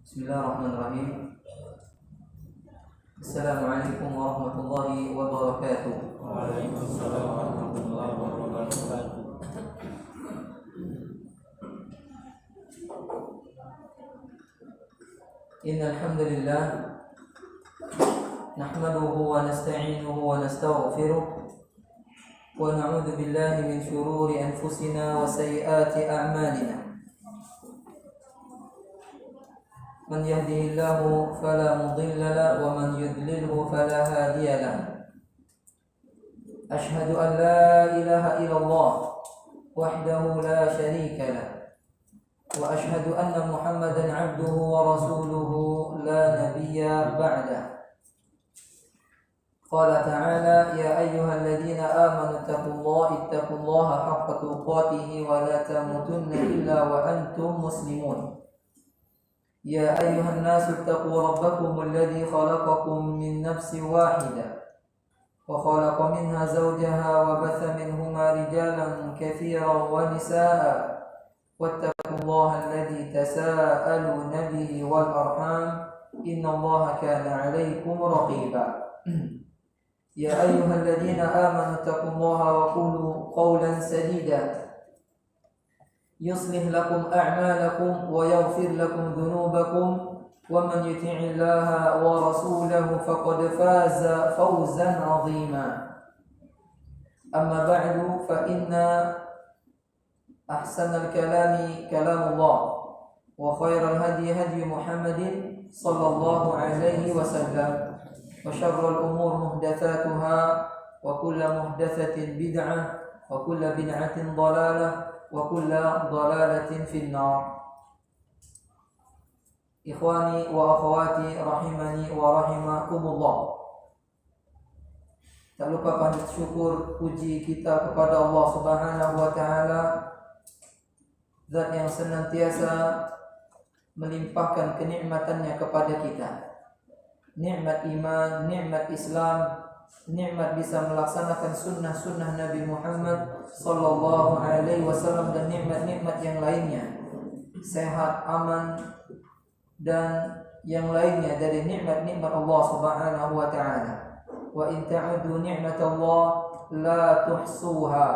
Bismillahirrahmanirrahim. Assalamualaikum warahmatullahi wabarakatuh. Waalaikumsalam warahmatullahi wabarakatuh. Innal hamdalillah nahmaduhu wa nasta'inuhu wa nastaghfiruh wa na'udzu billahi min shururi anfusina wa sayyiati a'malina. Man yahdihillahu fala mudilla lahu wa man yudlilhu fala hadiya lahu. Ashhadu an la ilaha illallah wahdahu la syarika lahu wa ashhadu anna Muhammadan 'abduhu wa rasuluhu la nabiyya ba'dahu. Qala ta'ala ya ayyuhalladzina amanu ittaqullaha haqqa tuqatih wa la tamutunna illa wa antum muslimun. يا أيها الناس اتقوا ربكم الذي خلقكم من نفس واحدة وخلق منها زوجها وبث منهما رجالا كثيرا ونساء واتقوا الله الذي تساءلون به والأرحام إن الله كان عليكم رقيبا يا أيها الذين آمنوا اتقوا الله وقولوا قولا سديدا يصلح لكم أعمالكم ويغفر لكم ذنوبكم ومن يطع الله ورسوله فقد فاز فوزا عظيما. أما بعد فإن أحسن الكلام كلام الله وخير الهدي هدي محمد صلى الله عليه وسلم وشر الأمور محدثاتها وكل محدثة بدعة وكل بدعة ضلالة wa kullu dhalalatin finnar. Ikhwani wa akhwati rahimani wa rahimakumullah. Tak lupa panjat syukur puji kita kepada Allah Subhanahu wa taala, Zat yang senantiasa melimpahkan kenikmatannya kepada kita. Nikmat iman, nikmat Islam, nikmat bisa melaksanakan sunnah-sunnah Nabi Muhammad sallallahu alaihi wasallam dan nikmat-nikmat yang lainnya, sehat, aman dan yang lainnya dari nikmat-nikmat Allah Subhanahu wa taala. Wa in ta'udu ni'matallah la tuhsuha.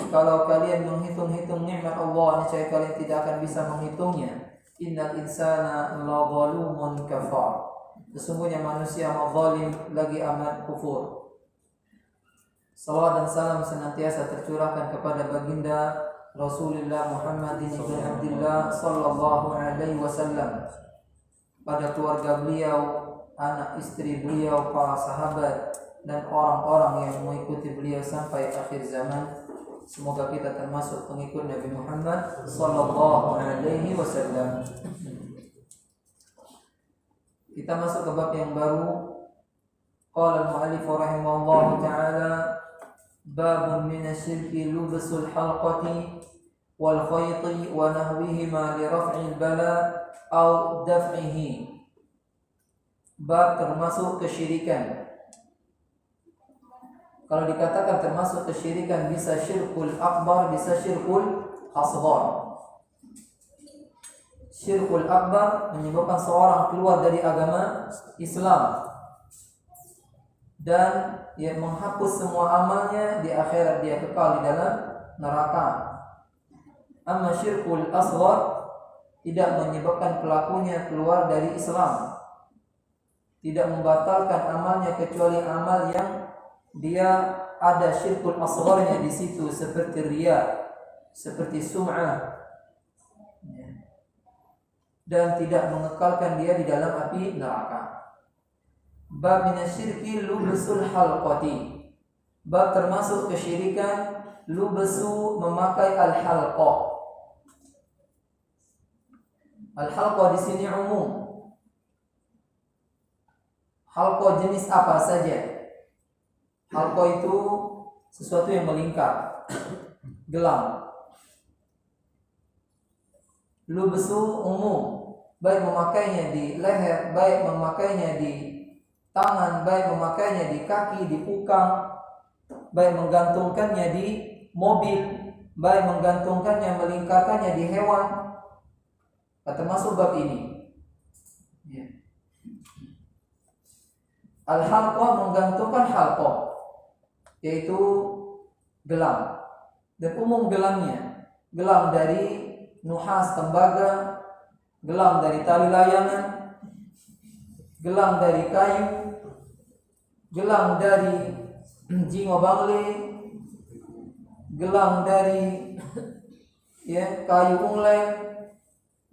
Kalau kalian menghitung-hitung nikmat Allah, niscaya kalian tidak akan bisa menghitungnya. Innal insana la zalumun kafar. Sesungguhnya manusia zalim lagi amat kufur. Salawat dan salam senantiasa tercurahkan kepada baginda Rasulullah Muhammad bin Abdullah sallallahu alaihi wasallam, pada keluarga beliau, anak istri beliau, para sahabat dan orang-orang yang mengikuti beliau sampai akhir zaman. Semoga kita termasuk pengikut Nabi Muhammad sallallahu alaihi wasallam. Kita masuk ke bab yang baru. Qala al-mu'allif rahimahullah ta'ala, babun min asy-syirki lubsul halqati wal khayti wa nahwihima li raf'il bala aw daf'ihi. Bab termasuk kesyirikan. Kalau dikatakan termasuk kesyirikan, bisa syirkul akbar, bisa syirkul asghar. Syirkul akbar menyebabkan seorang keluar dari agama Islam dan ia menghapus semua amalnya, di akhirat dia kekal di dalam neraka. Amma syirkul asghar tidak menyebabkan pelakunya keluar dari Islam, tidak membatalkan amalnya kecuali amal yang dia ada syirkul asgharnya di situ, seperti riya, seperti sum'ah, dan tidak mengekalkan dia di dalam api neraka. Bab minasyirki lubsul halqati. Bab termasuk kesyirikan lubsu, memakai al-halqa. Al-halqa di sini umum. Halqa jenis apa saja? Halqa itu sesuatu yang melingkar, gelang. Lubsu umum, baik memakainya di leher, baik memakainya di tangan, baik memakainya di kaki, di punggung, baik menggantungkannya di mobil, baik menggantungkannya, melingkarkannya di hewan. Termasuk bab ini. Ya. Al-halqah menggantungkan halqah, yaitu gelang, dan umum gelangnya gelang dari nuhas tembaga, gelang dari tali layangan, gelang dari kayu, gelang dari jingo bangle, gelang dari kayu ungleng,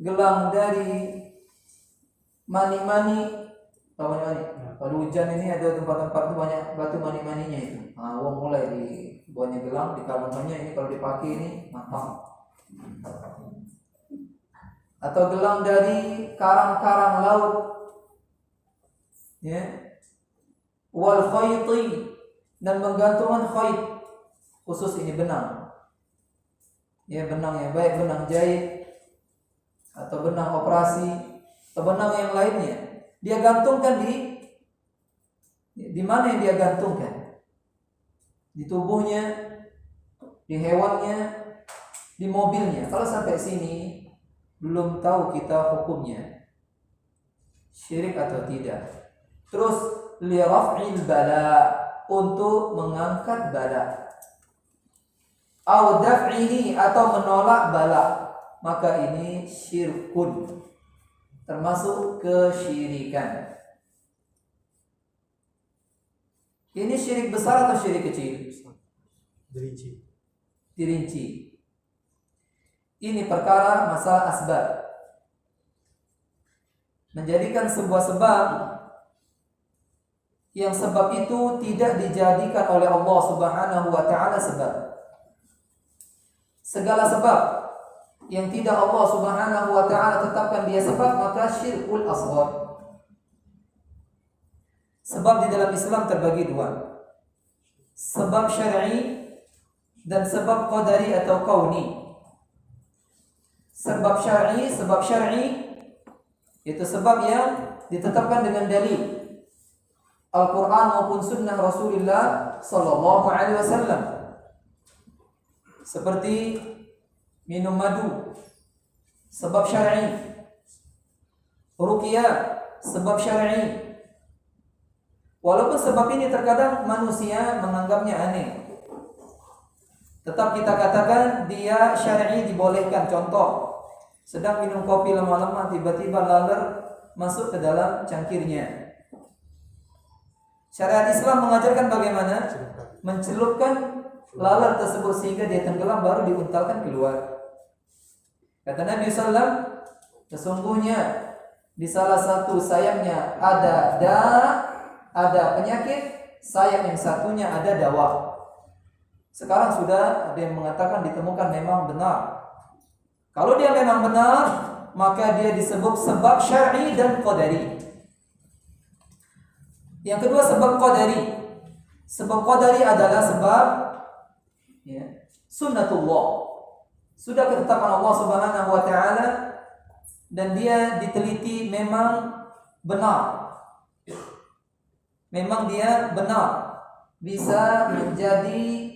gelang dari mani-mani. Tahu mani-mani? Kalau hujan ini ada tempat-tempat itu banyak batu mani-maninya itu. Wong mulai di buahnya gelang, di kalungannya ini kalau dipakai ini matang. Atau gelang dari karang-karang laut. Ya. Wal khayti, dan menggantungkan khayt, khusus ini benang. Ya, benang yang baik, benang jahit atau benang operasi atau benang yang lainnya. Dia gantungkan di mana yang dia gantungkan? Di tubuhnya, di hewannya, di mobilnya. Kalau sampai sini belum tahu kita hukumnya, syirik atau tidak. Terus li raf'il bala, untuk mengangkat bala, au daf'ihi, atau menolak bala, maka ini syirkun, termasuk kesyirikan. Ini syirik besar atau syirik kecil? Dirinci. Ini perkara masalah asbab. Menjadikan sebuah sebab yang sebab itu tidak dijadikan oleh Allah Subhanahu wa taala sebab. Segala sebab yang tidak Allah Subhanahu wa taala tetapkan dia sebab, maka syirkul asghar. Sebab di dalam Islam terbagi dua. Sebab syar'i dan sebab qadari atau kauni. Sebab syar'i itu sebab yang ditetapkan dengan dalil Al-Quran maupun sunnah Rasulullah sallallahu alaihi wasallam. Seperti minum madu, sebab syar'i. Ruqyah, sebab syar'i. Walaupun sebab ini terkadang manusia menganggapnya aneh, tetap kita katakan dia syar'i, dibolehkan. Contoh, sedang minum kopi lama-lama, tiba-tiba laler masuk ke dalam cangkirnya. Syariat Islam mengajarkan bagaimana mencelupkan laler tersebut sehingga dia tenggelam, baru diuntalkan keluar. Kata Nabi SAW, sesungguhnya di salah satu sayapnya ada penyakit, sayap yang satunya ada dawa. Sekarang sudah ada yang mengatakan ditemukan memang benar. Kalau dia memang benar, maka dia disebut sebab syar'i dan qadari. Yang kedua, sebab qadari. Sebab qadari adalah sebab sunnatullah. Sudah ketetapan Allah Subhanahu wa taala dan dia diteliti memang benar. Memang dia benar, bisa menjadi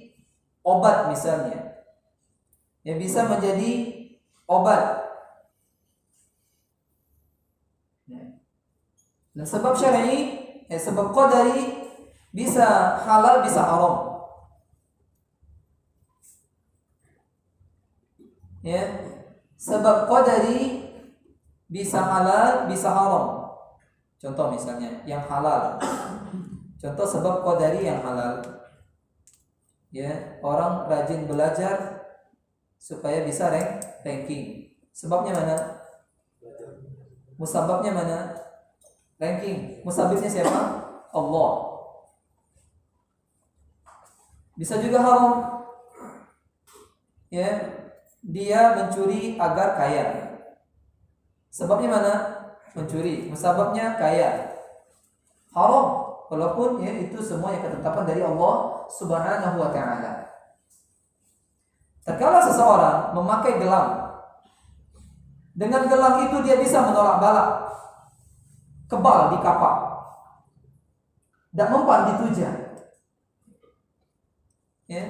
obat misalnya. Ya, bisa menjadi obat. Dan sebab syar'i, sebab qadari bisa halal, bisa haram. Ya, sebab qadari bisa halal, bisa haram. Contoh misalnya yang halal. Contoh sebab qadari yang halal. Ya, orang rajin belajar supaya bisa ranking. Sebabnya mana? Musababnya mana? Ranking. Musabibnya siapa? Allah. Bisa juga haram. Ya, dia mencuri agar kaya. Sebabnya mana? Mencuri. Musababnya kaya. Haram. Walaupun itu semuanya ketetapan dari Allah Subhanahu wa taala. Terkala seseorang memakai gelang, dengan gelang itu dia bisa menolak bala, kebal di kapak, dan mempan di tuja. Ya.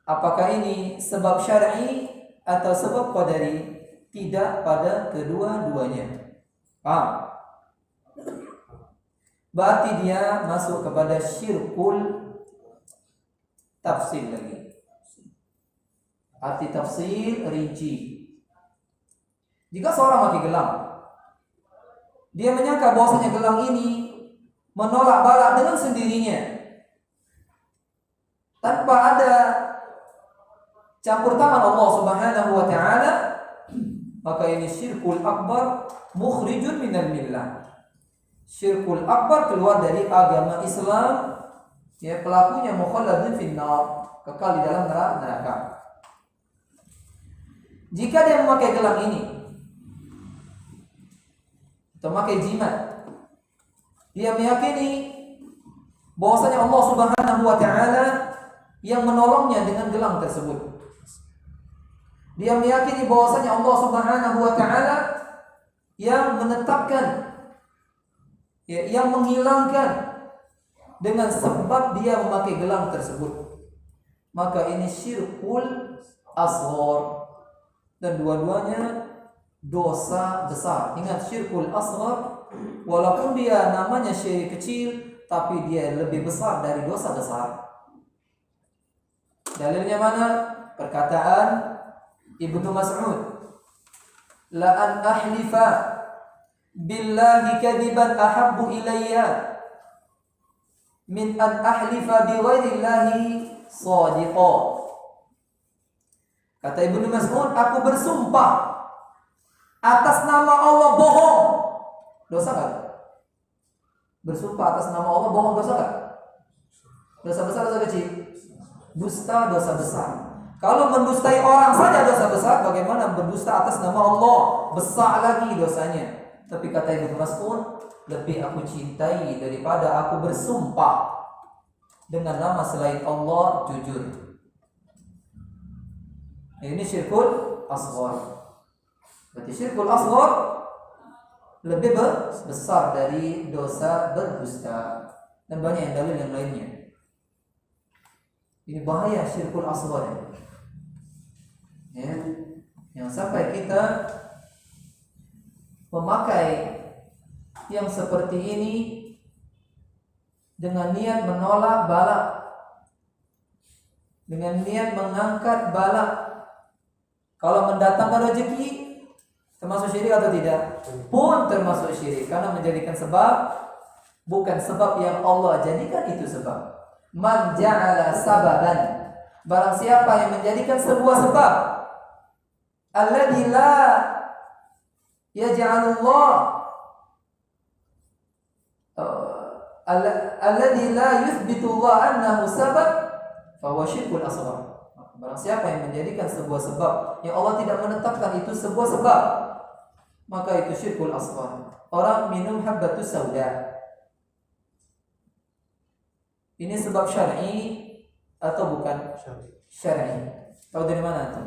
Apakah ini sebab syar'i atau sebab qadari? Tidak pada kedua-duanya. Paham? Berarti dia masuk kepada syirkul tafsir lagi. Arti tafsir rinci. Jika seorang pakai gelang, dia menyangka bahwasanya gelang ini menolak bala dengan sendirinya, tanpa ada campur tangan Allah Subhanahu wa taala, maka ini syirkul akbar mukhrijun minal millah. Syirkul akbar keluar dari agama Islam, ya, pelakunya mukhalladun finnar, kekal di dalam neraka. Jika dia memakai gelang ini atau memakai jimat, dia meyakini bahwasanya Allah Subhanahu wa taala yang menolongnya dengan gelang tersebut. Dia meyakini bahwasanya Allah Subhanahu wa taala yang menetapkan, ya, yang menghilangkan dengan sebab dia memakai gelang tersebut. Maka ini syirkul asghar, dan dua-duanya dosa besar. Ingat, syirkul asghar walaupun dia namanya syirik kecil, tapi dia lebih besar dari dosa besar. Dalilnya mana? Perkataan Ibnu Mas'ud, la an ahlifa billahi kadiban ahabbu ilayya min an ahlifa bi ghairillahi shadiqa. Kata Ibnu Mas'ud, aku bersumpah atas nama Allah bohong. Dosa kan? Bersumpah atas nama Allah bohong, dosa kan? Dosa besar, dosa kecil? Dusta, dosa besar. Kalau mendustai orang saja dosa besar, bagaimana berdusta atas nama Allah? Besar lagi dosanya. Tapi kata Ibnu Mas'ud, lebih aku cintai daripada aku bersumpah dengan nama selain Allah jujur. Ini syirkul asghar. Berarti syirkul asghar lebih besar dari dosa berdusta, dan banyak dalil yang lainnya. Ini bahaya syirkul asghar, ya, yang sampai kita memakai yang seperti ini dengan niat menolak bala, dengan niat mengangkat bala. Kalau mendatangkan rezeki termasuk syirik atau tidak? Pun termasuk syirik, karena menjadikan sebab bukan sebab yang Allah jadikan itu sebab. Man ja'ala sababan, barang siapa yang menjadikan sebuah sebab, alladzi la yaj'alullah alladzi la yuthbitullah annahu sabab, fa huwa syirkul asghar. Barang siapa yang menjadikan sebuah sebab yang Allah tidak menetapkan itu sebuah sebab, maka itu syirkul asghar. Orang minum habbatus sauda, ini sebab syar'i atau bukan syar'i? Tahu dari mana itu?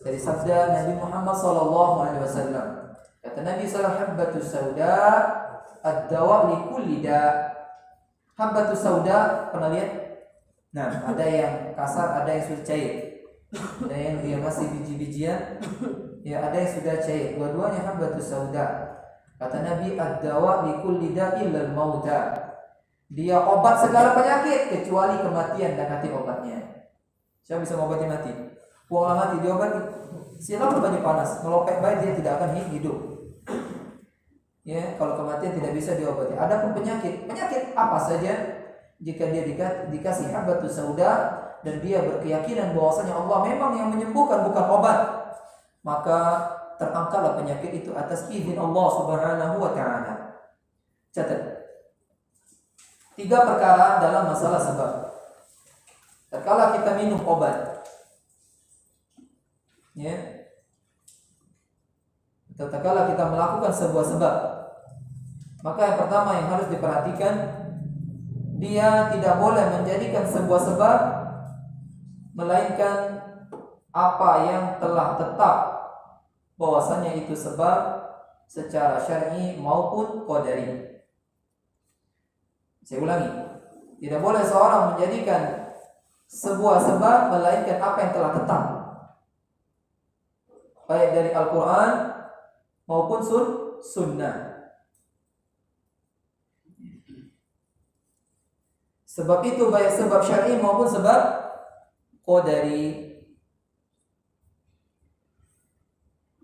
Dari sabda Nabi Muhammad SAW. Kata Nabi SAW, habbatus sauda ad-dawa li kulli da. Habbatus sauda, pernah lihat? Nah, ada yang kasar, ada yang sudah cair, ada yang dia masih biji-bijian, ya, ada yang sudah cair. Dua-duanya habbatus sauda. Kata Nabi, ad-dawa li kulli da illa al-mauta. Dia obat segala penyakit kecuali kematian dan hati obatnya. Siapa bisa mengobati mati? Uanglah mati diobati. Silakan banyak panas, melopek baik dia tidak akan hidup. Ya, kalau kematian tidak bisa diobati. Adapun penyakit apa saja, jika dia dikasih habbatus sauda dan dia berkeyakinan bahwasanya Allah memang yang menyembuhkan, bukan obat, maka terangkatlah penyakit itu atas izin Allah Subhanahu wa taala. Catat 3 perkara dalam masalah sebab. Tatkala kita minum obat, ya, tatkala kita melakukan sebuah sebab, maka yang pertama yang harus diperhatikan, dia tidak boleh menjadikan sebuah sebab melainkan apa yang telah tetap bahwasanya itu sebab secara syar'i maupun qadari. Saya ulangi, tidak boleh seorang menjadikan sebuah sebab melainkan apa yang telah tetap, baik dari Al-Quran maupun sunnah. Sebab itu baik sebab syar'i maupun sebab qadari.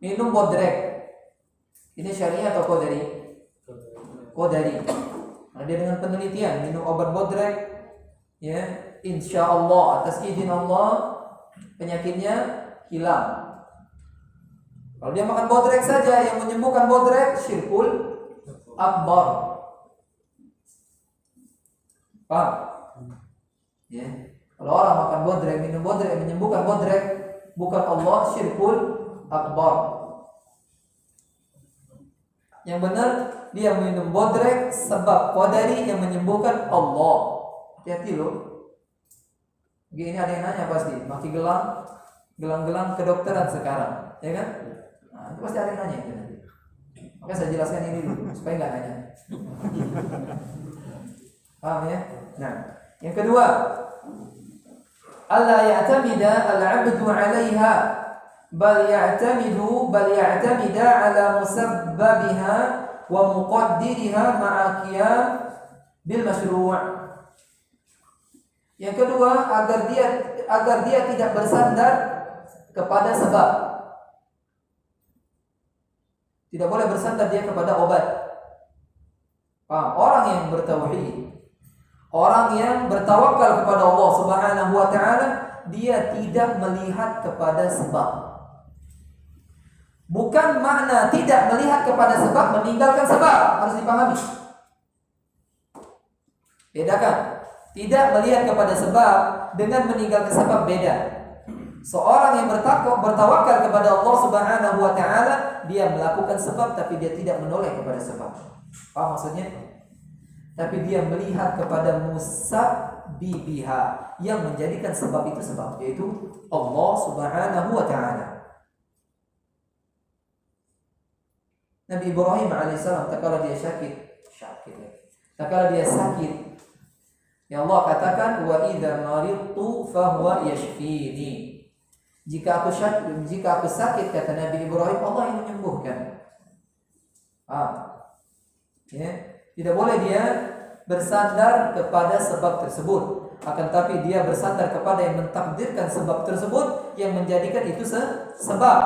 Minum bodrek ini syar'i atau qadari? Qadari. Nah, dia dengan penelitian minum obat bodrek, ya, insya Allah atas izin Allah penyakitnya hilang. Kalau dia makan bodrek saja yang menyembuhkan bodrek, syirkul akbar. Paham? Ya. Kalau orang makan bodrek, minum bodrek, menyembuhkan bodrek, bukan Allah, syirkul akbar. Yang benar dia minum bodrek sebab qadari yang menyembuhkan Allah. Hati-hati loh. Ini ada yang nanya pasti, maki gelang kedokteran sekarang, ya kan? Nah, itu pasti ada yang nanya itu nanti. Maka saya jelaskan ini dulu supaya nggak nanya. Paham ya? Nah, yang kedua, alla ya'tamida al-'abdu 'alaiha bal ya'tamida 'ala musabbabiha wa muqaddiriha ma'a qiyam bil masyru'. Yang kedua, agar dia tidak bersandar kepada sebab. Tidak boleh bersandar dia kepada obat. Paham? Orang yang bertauhid, orang yang bertawakal kepada Allah Subhanahu wa taala, dia tidak melihat kepada sebab. Bukan makna tidak melihat kepada sebab meninggalkan sebab, harus dipahami. Bedakan. Tidak melihat kepada sebab dengan meninggalkan sebab beda. Seorang yang bertawakal kepada Allah Subhanahu wa taala, dia melakukan sebab tapi dia tidak menoleh kepada sebab. Paham maksudnya? Tapi dia melihat kepada musabbibiha yang menjadikan sebab itu sebab, yaitu Allah Subhanahu wa taala. Nabi Ibrahim alaihissalam tatkala dia tatkala dia sakit, ya Allah katakan wa idza maridtu fa huwa yashfini. Jika aku sakit, kata Nabi Ibrahim, Allah yang menyembuhkan. Ya, tidak boleh dia bersandar kepada sebab tersebut, akan tapi dia bersandar kepada yang mentakdirkan sebab tersebut, yang menjadikan itu sebab.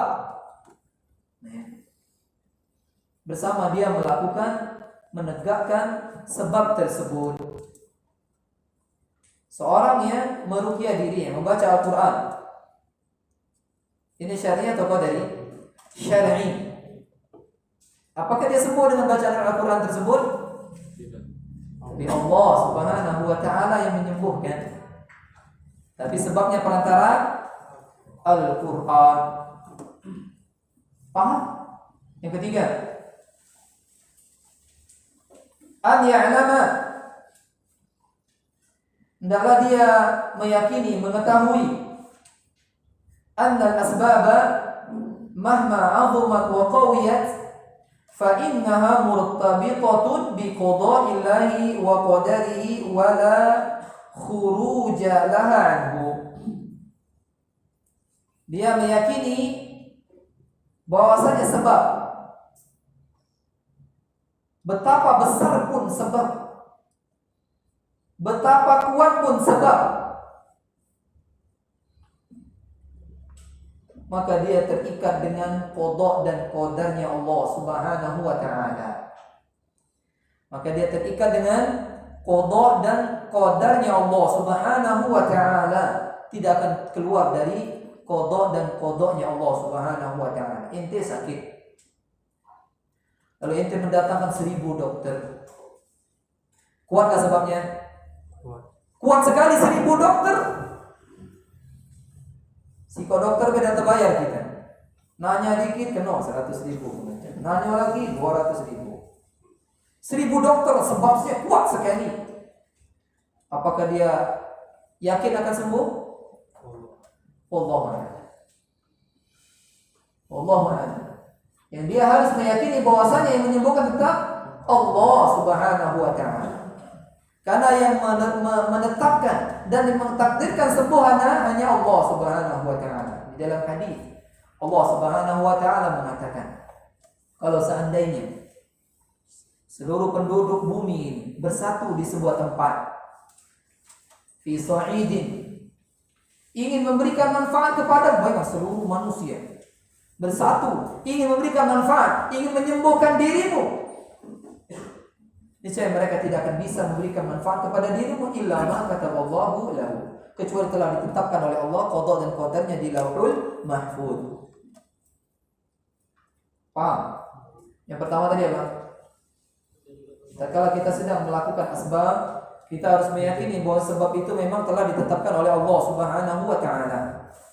Bersama dia menegakkan sebab tersebut. Seorang yang meruqyah dirinya, membaca Al-Quran, ini syar'i atau qadari? Syar'i. Apakah dia sembuh dengan bacaan Al-Quran tersebut? Tapi Allah Subhanahu wa taala yang menyembuhkan. Tapi sebabnya perantara Al-Quran. Paham? Yang ketiga, an ya'lama, hendaklah dia meyakini, mengetahui, anna al-asbaba mahma 'azumat wa qawiyat fa innaha murtabitatun bi qada'illahi wa qadarihi wa la khuruja laha anhu. Dia meyakini bahwasanya sebab, betapa besar pun sebab, betapa kuat pun sebab, maka dia terikat dengan qada dan qadarnya Allah Subhanahu wa taala. Maka dia terikat dengan qada dan qadarnya Allah Subhanahu wa taala, tidak akan keluar dari qada dan qadarnya Allah Subhanahu wa taala. Ente sakit, lalu ente mendatangkan 1000 dokter, kuatkah sebabnya? Kuat sekali 1000 dokter. Psikodokter beda terbayar kita. Nanya dikit kena 100.000, nanya lagi 200.000. 1000 dokter sebabnya kuat sekali. Apakah dia yakin akan sembuh? Wallahu a'lam. Wallahu a'lam. Yang dia harus meyakini bahwasanya yang menyembuhkan tetap Allah Subhanahu wa taala. Karena yang menetapkan dan mentakdirkan sembuh hanya Allah Subhanahu wa taala. Di dalam hadis Allah Subhanahu wa taala mengatakan, kalau seandainya seluruh penduduk bumi ini bersatu di sebuah tempat, fi sa'idin, ingin memberikan manfaat kepada banyak seluruh manusia, bersatu, ingin memberikan manfaat, ingin menyembuhkan dirimu, niscaya mereka tidak akan bisa memberikan manfaat kepada dirimu illa ma kataballahu lahu, kecuali telah ditetapkan oleh Allah qada dan qadarnya di Lauhul Mahfuz. Paham? Yang pertama tadi apa? Tatkala kita sedang melakukan asbab, kita harus meyakini bahwa sebab itu memang telah ditetapkan oleh Allah Subhanahu wa taala,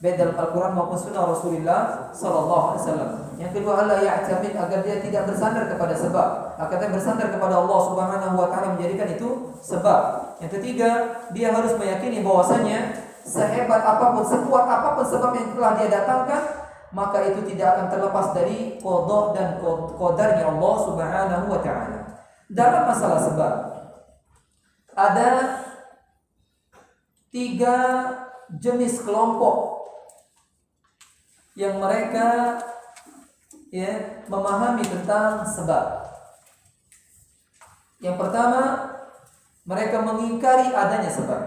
baik dalam Al-Qur'an maupun sunnah Rasulullah sallallahu alaihi wasallam. Yang kedua, Allah ya'tamid, agar dia tidak bersandar kepada sebab, agar dia bersandar kepada Allah Subhanahu wa taala, menjadikan itu sebab. Yang ketiga, dia harus meyakini bahwasanya sehebat apapun, sekuat apapun sebab yang telah dia datangkan, maka itu tidak akan terlepas dari qada dan qadarnya Allah Subhanahu wa taala. Dalam masalah sebab ada 3 jenis kelompok yang mereka memahami tentang sebab. Yang pertama, mereka mengingkari adanya sebab,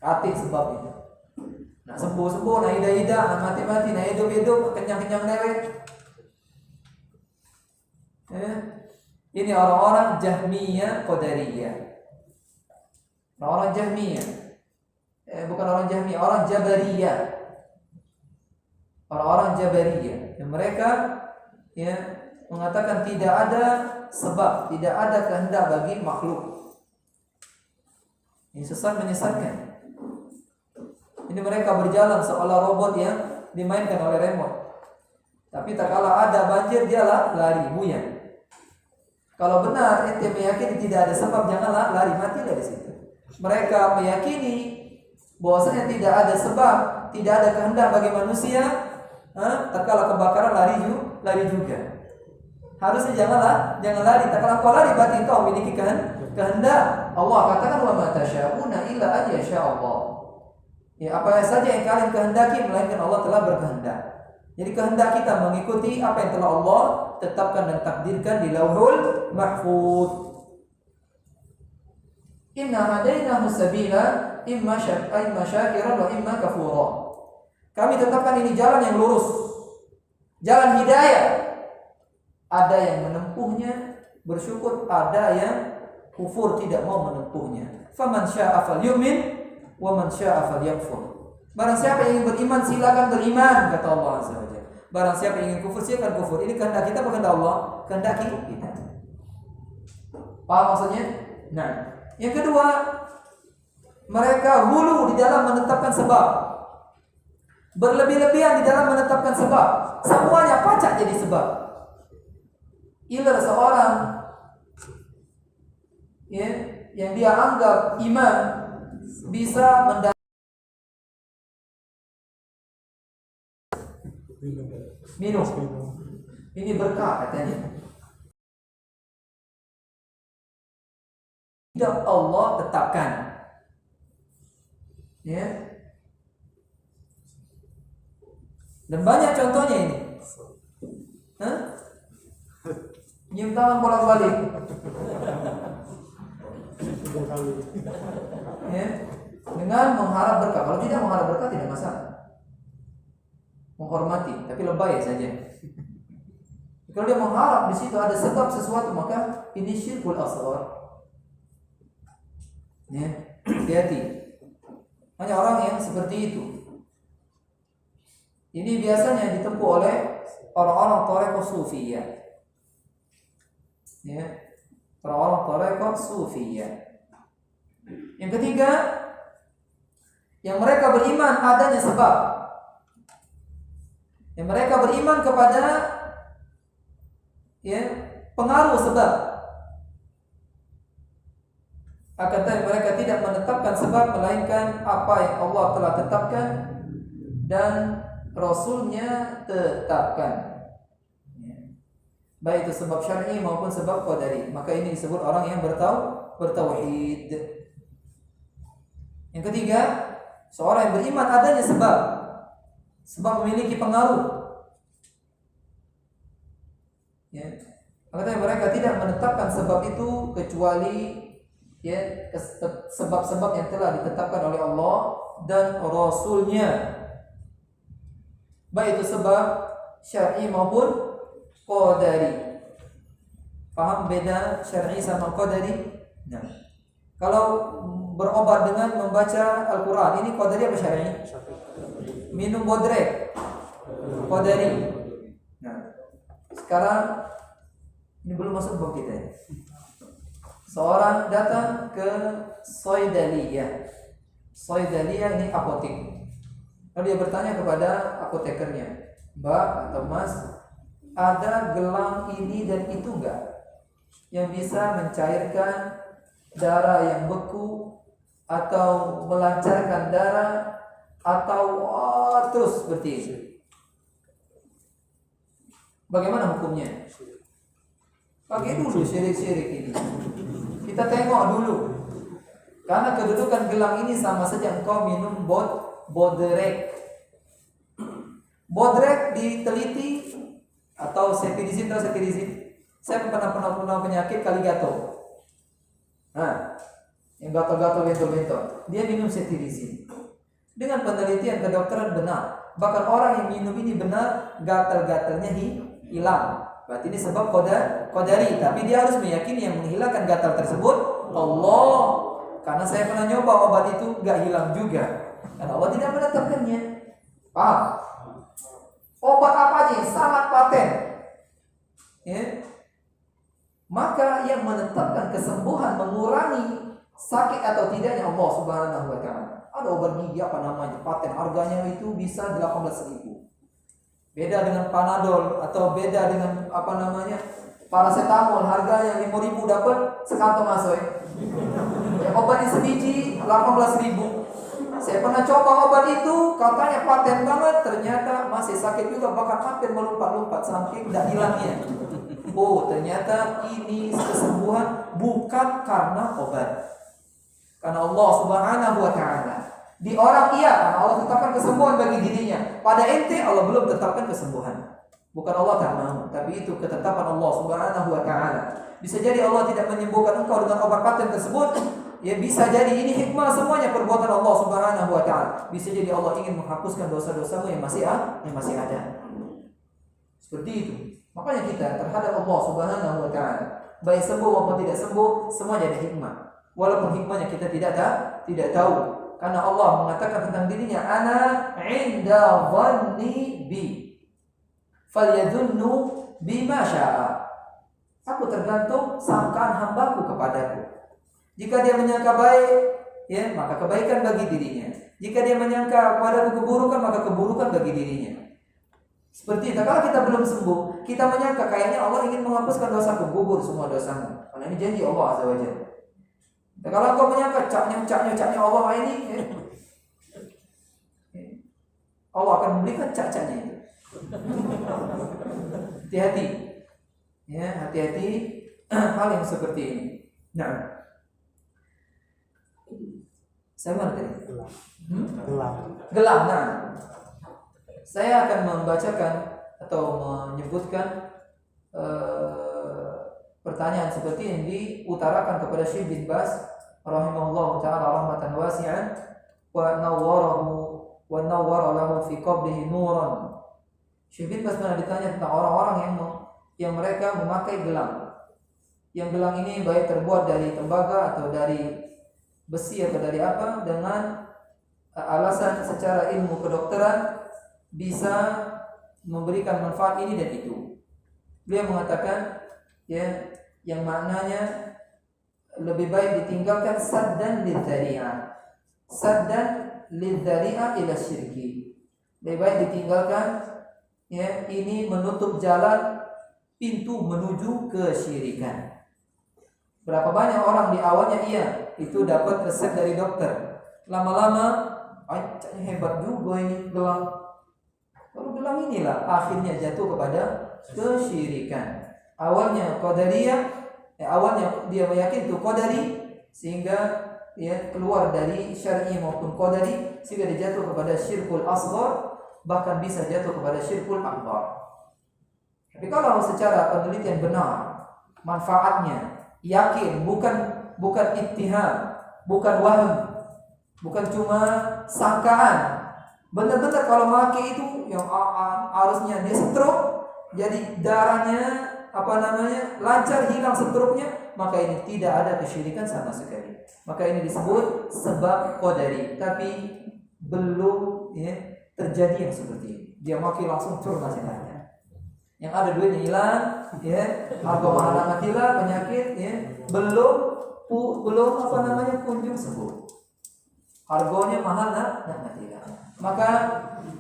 arti sebab itu. Nah, sembuh-sembuh, nah ida-ida, nah mati-mati, nah hidup-hidup, kenyang-kenyang lewat. Ini orang-orang Jahmiyah Qadariyah. Orang Jahmiyah, bukan orang Jahmiyah, orang Jabariyah. Orang-orang Jabariyah, yang mereka mengatakan tidak ada sebab, tidak ada kehendak bagi makhluk. Ini sesat, menyesatkan. Ini mereka berjalan seolah robot yang dimainkan oleh remote. Tapi tak kala ada banjir, dia lari, buyang. Kalau benar ente meyakini tidak ada sebab, janganlah lari, matilah di situ. Mereka meyakini bahwasanya tidak ada sebab, tidak ada kehendak bagi manusia. Tatkala kebakaran lari juga. Harusnya jangan lari. Tatkala kau lari berarti kau memiliki kehendak. Allah katakan wa ma tasyauna illa an yasha Allah. Ya, apa saja yang kalian kehendaki melainkan Allah telah berkehendak. Jadi kehendak kita mengikuti apa yang telah Allah tetapkan dan takdirkan di Lauhul Mahfuz. Inna hadainahu sabila imma syakiran wa imma kafura. Kami tetapkan ini jalan yang lurus, jalan hidayah. Ada yang menempuhnya bersyukur, ada yang kufur tidak mau menempuhnya. Faman syaa'a falyu'min wa man syaa'a falyakfur. Barang siapa yang ingin beriman silakan beriman, kata Allah Azza wa Jalla. Barang siapa yang ingin kufur silakan kufur. Ini kehendak kita bukan kehendak Allah, kehendak kita. Paham maksudnya? Nah, yang kedua, mereka hulu di dalam menetapkan sebab, berlebih-lebihan di dalam menetapkan sebab. Semuanya pacak jadi sebab. Ilah seorang yang dia anggap iman bisa minum. Ini berkah katanya. Tidak Allah tetapkan. Ya. Dan banyak contohnya ini. Nyium tangan bolak-balik. Ya. Dengan mengharap berkah. Kalau tidak mengharap berkah tidak masalah. Menghormati, tapi lebay saja. Kalau dia mengharap di situ ada sebab sesuatu, maka ini syirkul asghar. Ya, hati-hati. Hanya orang yang seperti itu. Ini biasanya ditempuh oleh orang-orang thariqah sufiyah. Ya, orang-orang thariqah sufiyah. Yang ketiga, yang mereka beriman adanya sebab. Yang mereka beriman kepada pengaruh sebab. Akan tetapi mereka tidak menetapkan sebab, melainkan apa yang Allah telah tetapkan dan Rasulnya tetapkan. Baik itu sebab syar'i maupun sebab qadari. Maka ini disebut orang yang bertauhid. Yang ketiga, seorang yang beriman adanya sebab. Sebab memiliki pengaruh. Makanya mereka tidak menetapkan sebab itu kecuali ya sebab-sebab yang telah ditetapkan oleh Allah dan Rasulnya, baik itu sebab syar'i maupun qadari. Paham beda syar'i sama qadari? Nah, kalau berobat dengan membaca Al-Quran, ini qadari apa syar'i? Minum bodrek qadari. Nah, sekarang ini belum masuk bab kita ya. Seorang datang ke Soidaliyah. Soidaliyah ini apotek. Lalu dia bertanya kepada apotekernya, Mbak atau Mas, ada gelang ini dan itu enggak yang bisa mencairkan darah yang beku atau melancarkan darah atau terus seperti itu? Bagaimana hukumnya? Pakai dulu syirik-syirik ini. Kita tengok dulu. Karena kedudukan gelang ini sama saja engkau minum bodrek. Bodrek diteliti atau cetirizine atau cetirizine. Saya pernah penyakit kaligato. Nah, yang gatal-gatal bentol-bentol. Dia minum cetirizine. Dengan penelitian kedokteran benar. Bahkan orang yang minum ini benar, gatal-gatalnya hilang. Berarti ini sebab qadari. Tapi dia harus meyakini yang menghilangkan gatal tersebut Allah. Karena saya pernah nyoba obat itu gak hilang juga. Karena Allah tidak menetapkannya. Paham? Obat apa aja yang sangat paten, ya, maka yang menetapkan kesembuhan, mengurangi sakit atau tidaknya Allah Subhanahu wa ta'ala. Ada obat gigi apa namanya, paten, harganya itu bisa 18.000. Beda dengan Panadol atau beda dengan apa namanya, paracetamol, harganya 5.000 dapat sekantong asoy. Obat ini sebiji 18.000. Saya pernah coba obat itu, katanya paten banget, ternyata masih sakit juga, bahkan hampir melompat-lompat sampai tidak hilangnya. Oh, ternyata ini kesembuhan bukan karena obat. Karena Allah Subhanahu wa ta'ala. Di orang iya, karena Allah tetapkan kesembuhan bagi dirinya. Pada ente Allah belum tetapkan kesembuhan. Bukan Allah tak mau, tapi itu ketetapan Allah Subhanahu wa ta'ala. Bisa jadi Allah tidak menyembuhkan engkau dengan obat paten tersebut. Ya, bisa jadi ini hikmah semuanya perbuatan Allah Subhanahu wa ta'ala. Bisa jadi Allah ingin menghapuskan dosa-dosamu yang masih ada. Seperti itu. Makanya kita terhadap Allah Subhanahu wa ta'ala, baik sembuh maupun tidak sembuh, semuanya ada hikmah. Walaupun hikmahnya kita tidak tahu. Karena Allah mengatakan tentang dirinya, ana inda dhanni bi falyadhunnu bima syaa. Aku tergantung sangkaan hambaku kepadaku. Jika dia menyangka baik, ya, maka kebaikan bagi dirinya. Jika dia menyangka kepadaku keburukan, maka keburukan bagi dirinya. Seperti itu. Kalau kita belum sembuh, kita menyangka kayaknya Allah ingin menghapuskan dosaku, gugur semua dosamu. Karena ini janji Allah Azza wa Jalla. Dan kalau kau menyangka caknya Allah ini, ya, Allah akan memberikan cak-caknya itu. Hati-hati. Ya, hati-hati hal yang seperti ini. Nah, saya mana tadi? Gelang. Nah, saya akan membacakan atau menyebutkan pertanyaan seperti yang diutarakan kepada Syekh bin Baz rahimahullah taala rahmatan wasi'an wa nawwara lahu fi qabrihi nuran. Syekh bin Baz pernah ditanya tentang orang-orang yang mereka memakai gelang. Yang gelang ini baik terbuat dari tembaga atau dari besi atau dari apa, dengan alasan secara ilmu kedokteran bisa memberikan manfaat ini dan itu. Beliau mengatakan, ya, yang maknanya lebih baik ditinggalkan saddan lidzari'ah. Saddan lidzari'ah ila syirki. Lebih baik ditinggalkan, ya, ini menutup jalan pintu menuju kesyirikan. Berapa banyak orang di awalnya iya, itu dapat resep dari dokter. Lama-lama, caknya hebat juga ini gelang. Lalu gelang inilah akhirnya jatuh kepada kesyirikan. Awalnya qadariyah, awalnya dia meyakini itu qadari, sehingga dia keluar dari syar'i maupun qadari, sehingga dia jatuh kepada syirkul asghar, bahkan bisa jatuh kepada syirkul akbar. Tapi kalau secara penelitian benar, manfaatnya yakin, bukan bukan ittiham, bukan wahm, bukan cuma sangkaan. Benar-benar kalau maki itu yang harusnya dia stroke, jadi darahnya lancar, hilang stroke-nya, maka ini tidak ada kesyirikan sama sekali. Maka ini disebut sebab qadari, tapi belum terjadi yang seperti ini. Dia maki langsung turun nasihatnya. Yang ada duitnya hilang, harga mahal matilah, penyakit, belum kunjung sembuh. Harganya mahal matilah. Maka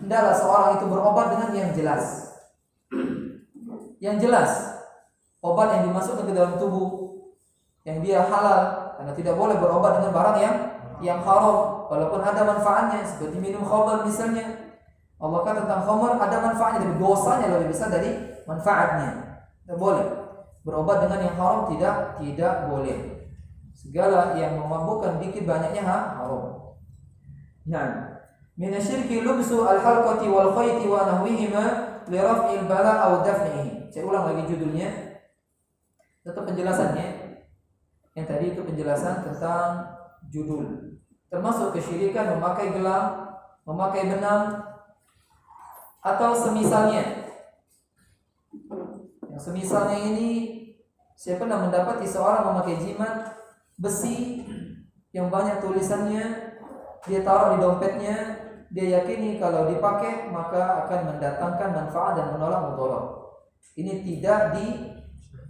hendaklah seorang itu berobat dengan yang jelas. Yang jelas, obat yang dimasukkan ke dalam tubuh yang dia halal, karena tidak boleh berobat dengan barang yang haram walaupun ada manfaatnya, seperti minum khamr misalnya. Allah kata tentang khamr ada manfaatnya, tapi dosanya lebih besar dari manfaatnya. Tidak boleh berobat dengan yang haram, tidak boleh. Segala yang memabukkan dikit banyaknya haram. Nah, min asyirki lubsu al-halqati wal khayti wa nahwihima li raf'il bala aw daf'ihi. Saya ulang lagi judulnya. Tetap penjelasannya. Yang tadi itu penjelasan tentang judul. Termasuk kesyirikan memakai gelang, memakai benang atau semisalnya. Yang semisalnya ini, saya pernah mendapati seorang memakai jimat besi yang banyak tulisannya, dia taruh di dompetnya, dia yakini kalau dipakai maka akan mendatangkan manfaat dan menolak mudarat. Ini tidak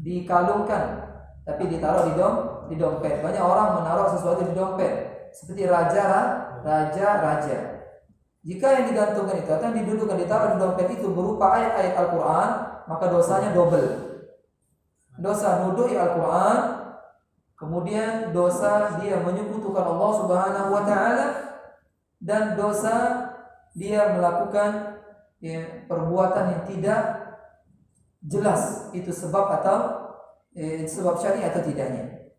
dikalungkan, tapi ditaruh di dompet. Banyak orang menaruh sesuatu di dompet, seperti raja. Jika yang digantungkan itu atau didudukkan, ditaruh di dompet itu berupa ayat-ayat Al-Quran, maka dosanya double. Dosa nudui Al-Quran, kemudian dosa dia menyekutukan Allah Subhanahu wa Ta'ala, dan dosa dia melakukan perbuatan yang tidak jelas itu sebab atau sebab syar'i atau tidaknya,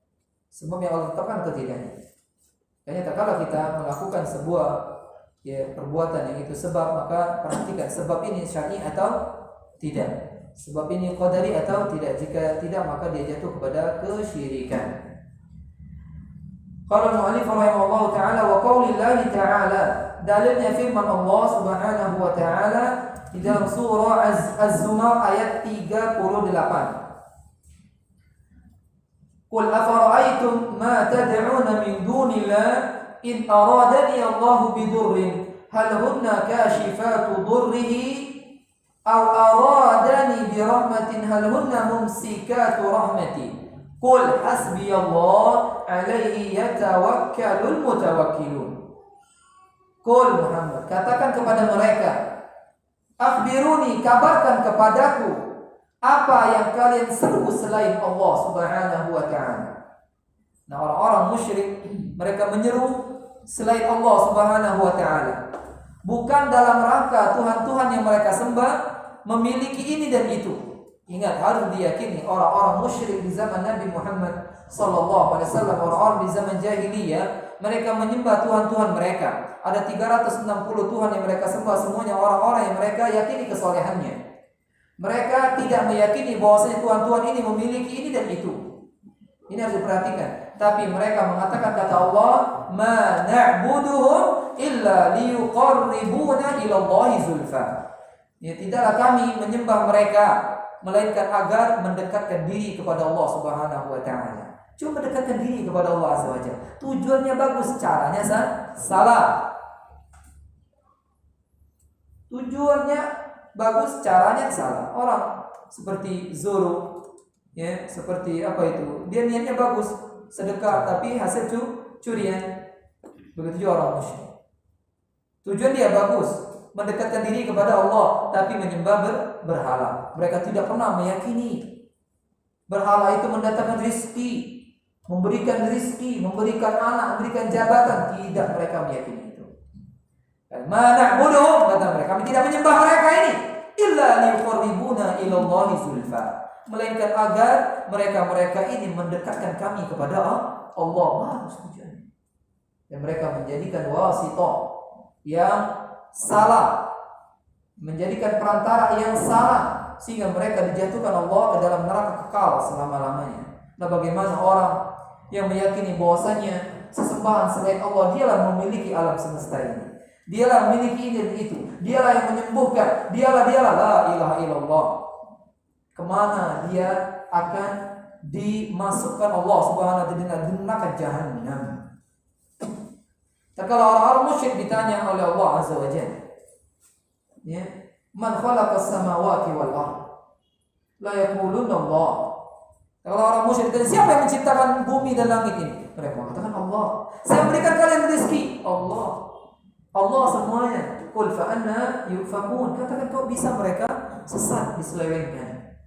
sebab yang Allah tetapkan atau tidaknya. Ternyata kalau kita melakukan sebuah perbuatan yang itu sebab, maka perhatikan sebab ini syar'i atau tidak, sebab ini qadari atau tidak. Jika tidak, maka dia jatuh kepada kesyirikan. Qala al-mu'allif rahimahullah ta'ala wa qaulillahi ta'ala, dalilnya firman Allah Subhanahu wa ta'ala di dalam surah Az-Zumar ayat 38. Qul afara'aytum ma tad'una min dunillah in aradani Allahu bidurrin hal hunna kashifatu durrihi aw aradani birahmatin hal hunna mumsikatu rahmati. Qul hasbiyallah alaihi yatawakkalul mutawakkilun. Qul Muhammad, katakan kepada mereka, akhbiruni, kabarkan kepadaku apa yang kalian seru selain Allah Subhanahu wa Ta'ala. Nah, orang-orang musyrik mereka menyeru selain Allah Subhanahu wa Ta'ala, bukan dalam rangka Tuhan-Tuhan yang mereka sembah memiliki ini dan itu. Ingat, harus diyakini orang-orang musyrik di zaman Nabi Muhammad sallallahu alaihi wasallam, orang-orang di zaman jahiliyah, mereka menyembah Tuhan-Tuhan mereka. Ada 360 Tuhan yang mereka sembah, semuanya orang-orang yang mereka yakini kesolehannya. Mereka tidak meyakini bahwasanya Tuhan-Tuhan ini memiliki ini dan itu. Ini harus diperhatikan. Tapi mereka mengatakan kata Allah, ma na'buduhum illa liyuqarribuna ila Allahi zulfa. Ya, tidaklah kami menyembah mereka melainkan agar mendekatkan diri kepada Allah Subhanahu wa Ta'ala. Cuma mendekatkan diri kepada Allah Azza wa Jalla. Tujuannya bagus, caranya salah. Tujuannya bagus, caranya salah. Orang seperti Zoro, seperti apa itu? Dia niatnya bagus, sedekah, tapi hasil curian. Begitu juga orang musyrik. Tujuan dia bagus, mendekatkan diri kepada Allah, tapi menyembah berhala. Mereka tidak pernah meyakini berhala itu mendatangkan rezeki, memberikan rezeki, memberikan anak, memberikan jabatan. Tidak, mereka meyakini itu. Ma na'buduhum, kata mereka, kami tidak menyembah mereka ini illa liyuqarribuna ila Allahi zulfa, melainkan agar mereka ini mendekatkan kami kepada Allah. Bagus tujuannya. Dan mereka menjadikan wasithah yang salah, menjadikan perantara yang salah, sehingga mereka dijatuhkan Allah ke dalam neraka kekal selama-lamanya. Nah, bagaimana orang yang meyakini bahwasanya sesembahan selain Allah dialah memiliki alam semesta ini. Dialah memiliki ini dan itu. Dialah yang menyembuhkan. Dialah la ilaha illallah. Kemana dia akan dimasukkan Allah Subhanahu wa taala di neraka Jahannam. Kalau orang-orang musyrik ditanya oleh Allah Azza wa Jalla, ya, man khalaqas samawati wal ardh? La yaquluna Allah. Kalau orang musyrik ditanya, siapa yang menciptakan bumi dan langit ini? Mereka mengatakan Allah. Saya berikan kalian rezeki. Allah. Allah semuanya. Qul fa anna yufakun. Katakan kok bisa mereka sesat, diselewengkan.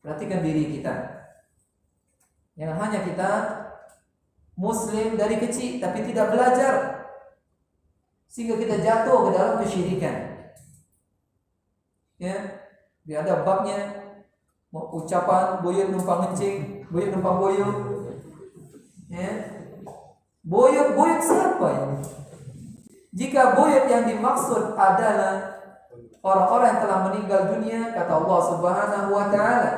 Perhatikan diri kita. Jangan hanya kita Muslim dari kecil tapi tidak belajar, sehingga kita jatuh ke dalam kesyirikan. Ya, dia ada babnya ucapan boyok numpang ngencing, boyok numpang boyok. Ya, boyok siapa ini? Jika boyok yang dimaksud adalah orang-orang yang telah meninggal dunia, kata Allah Subhanahu wa taala,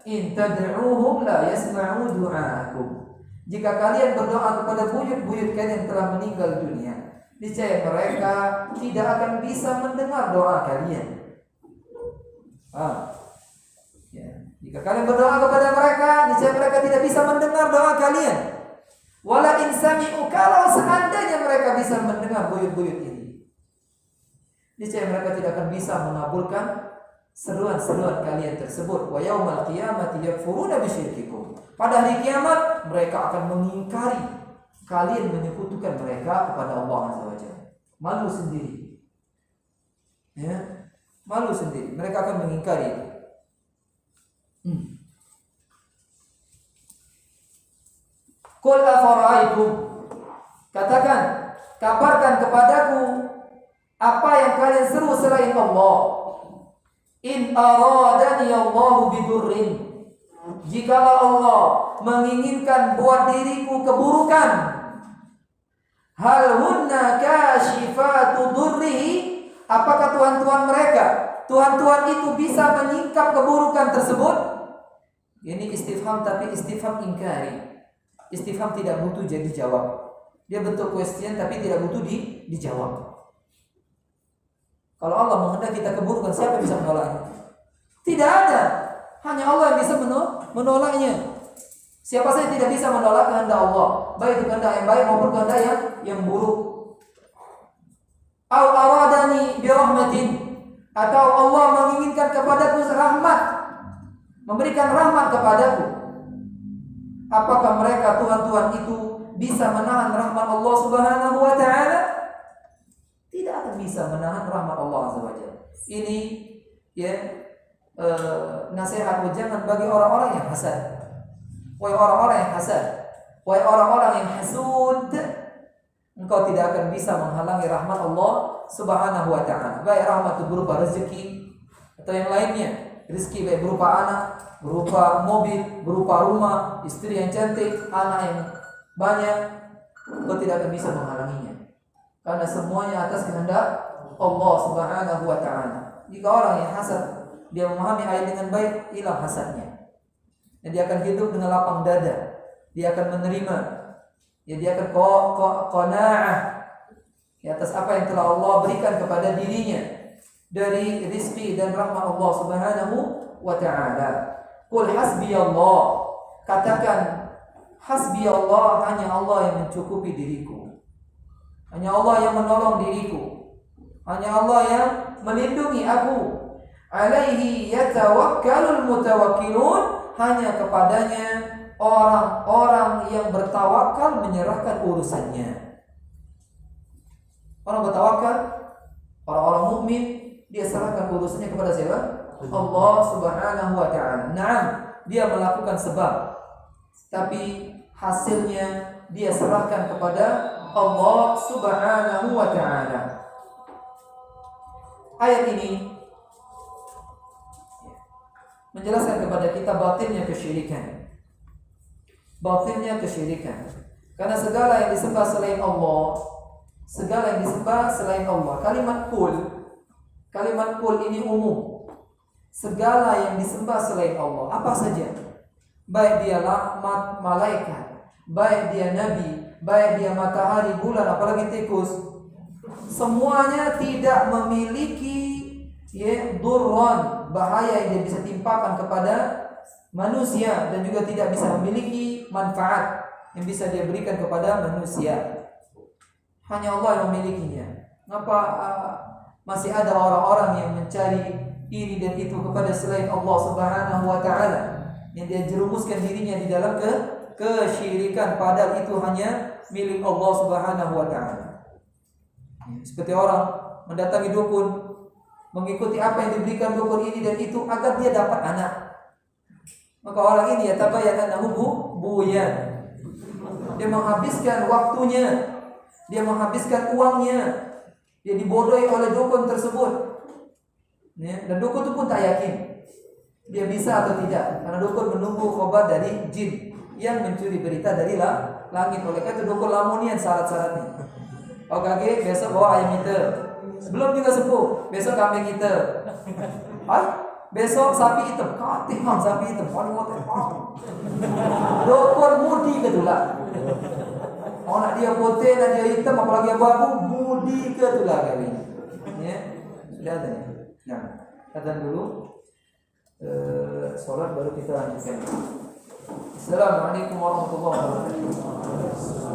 in tad'uuhum la yasma'u du'aakum. Jika kalian berdoa kepada buyut-buyut kalian yang telah meninggal dunia, niscaya mereka tidak akan bisa mendengar doa kalian. Ya. Jika kalian berdoa kepada mereka, niscaya mereka tidak bisa mendengar doa kalian. Wala in sami'u, kalau seandainya mereka bisa mendengar buyut-buyut ini, niscaya mereka tidak akan bisa mengabulkan seruan-seruan kalian tersebut. Wa yaumal qiyamati yakfuruna bisyirkikum. Pada hari kiamat mereka akan mengingkari kalian menyekutukan mereka kepada Allah Azza wa Jalla. Malu sendiri. Ya, malu sendiri. Mereka akan mengingkari. Qul afara'aytum, katakan, kabarkan kepadaku apa yang kalian seru selain Allah. In aradani Allahu bidurrin, jikalau Allah menginginkan buat diriku keburukan, hal hunna kashifatu durrihi, apakah tuhan-tuhan mereka, tuhan-tuhan itu bisa menyingkap keburukan tersebut? Ini istifham tapi istifham ingkari. Istifham tidak butuh jadi jawab. Dia bentuk question tapi tidak butuh dijawab. Kalau Allah menghendaki kita keburukan, siapa yang bisa menolaknya? Tidak ada. Hanya Allah yang bisa menolaknya. Siapa saja tidak bisa menolak kehendak Allah, baik itu kehendak yang baik maupun kehendak yang buruk. Au aradani bi rahmatin, atau Allah menginginkan kepadaku rahmat, memberikan rahmat kepadaku. Apakah mereka tuhan-tuhan itu bisa menahan rahmat Allah Subhanahu wa taala? Tidak akan bisa menahan rahmat Allah Azza wa Jalla. Ini ya nasihat ujangan bagi orang-orang yang hasad. Wahai orang-orang yang hasad, wahai orang-orang yang hasud, engkau tidak akan bisa menghalangi rahmat Allah Subhanahu wa taala. Baik rahmat itu berupa rezeki atau yang lainnya. Rezeki baik berupa anak, berupa mobil, berupa rumah, istri yang cantik, anak yang banyak, engkau tidak akan bisa menghalanginya. Karena semuanya atas kehendak Allah Subhanahu wa taala. Jika orang yang hasad, dia memahami ayat dengan baik, hilang hasadnya. Dan dia akan hidup dengan lapang dada. Dia akan menerima. Ya, dia akan qanaah di atas apa yang telah Allah berikan kepada dirinya dari rizki dan rahmat Allah Subhanahu wa taala. Qul hasbiyallah, katakan hasbiyallah, hanya Allah yang mencukupi diriku. Hanya Allah yang menolong diriku. Hanya Allah yang melindungi aku. Alaihi yatawakkalul mutawakkilun, hanya kepadanya orang-orang yang bertawakal menyerahkan urusannya. Orang bertawakal, orang-orang mukmin, dia serahkan urusannya kepada siapa? Allah Subhanahu wa taala. Naam, dia melakukan sebab, tapi hasilnya dia serahkan kepada Allah Subhanahu wa taala. Ayat ini menjelaskan kepada kita batinnya kesyirikan. Batinnya kesyirikan. Karena segala yang disembah selain Allah, segala yang disembah selain Allah. Kalimat kul ini umum. Segala yang disembah selain Allah, apa saja baik dia malaikat, baik dia nabi, baik dia matahari, bulan, apalagi tikus, semuanya tidak memiliki durran, bahaya yang dia bisa timpakan kepada manusia, dan juga tidak bisa memiliki manfaat yang bisa dia berikan kepada manusia. Hanya Allah yang memilikinya. Kenapa masih ada orang-orang yang mencari ini dan itu kepada selain Allah Subhanahu wa taala, yang dia jerumuskan dirinya di dalam kesyirikan, padahal itu hanya milik Allah Subhanahu wa taala. Seperti orang mendatangi dukun, mengikuti apa yang diberikan dukun ini dan itu agar dia dapat anak. Maka orang ini yatabayyan annahu buyan. Dia menghabiskan waktunya, dia menghabiskan uangnya, dia dibodohi oleh dukun tersebut. Dan dukun itu pun tak yakin dia bisa atau tidak, karena dukun menunggu khabar dari jin yang mencuri berita dari langit. Oleh karena itu dukun lamunian syarat-syaratnya. Oke, besok bawa ayam kita, belum juga sepuh, besok kambing kita. Besok sapi hitam, katik mam sapi hitam, dukun mudi ketulah. Nak dia putih, nak dia hitam, apalagi abu-abu, mudi ketulah kami. Ya, sudah ada. Nah, katakan dulu. Sholat baru kita lanjutkan. Assalamualaikum warahmatullahi wabarakatuh.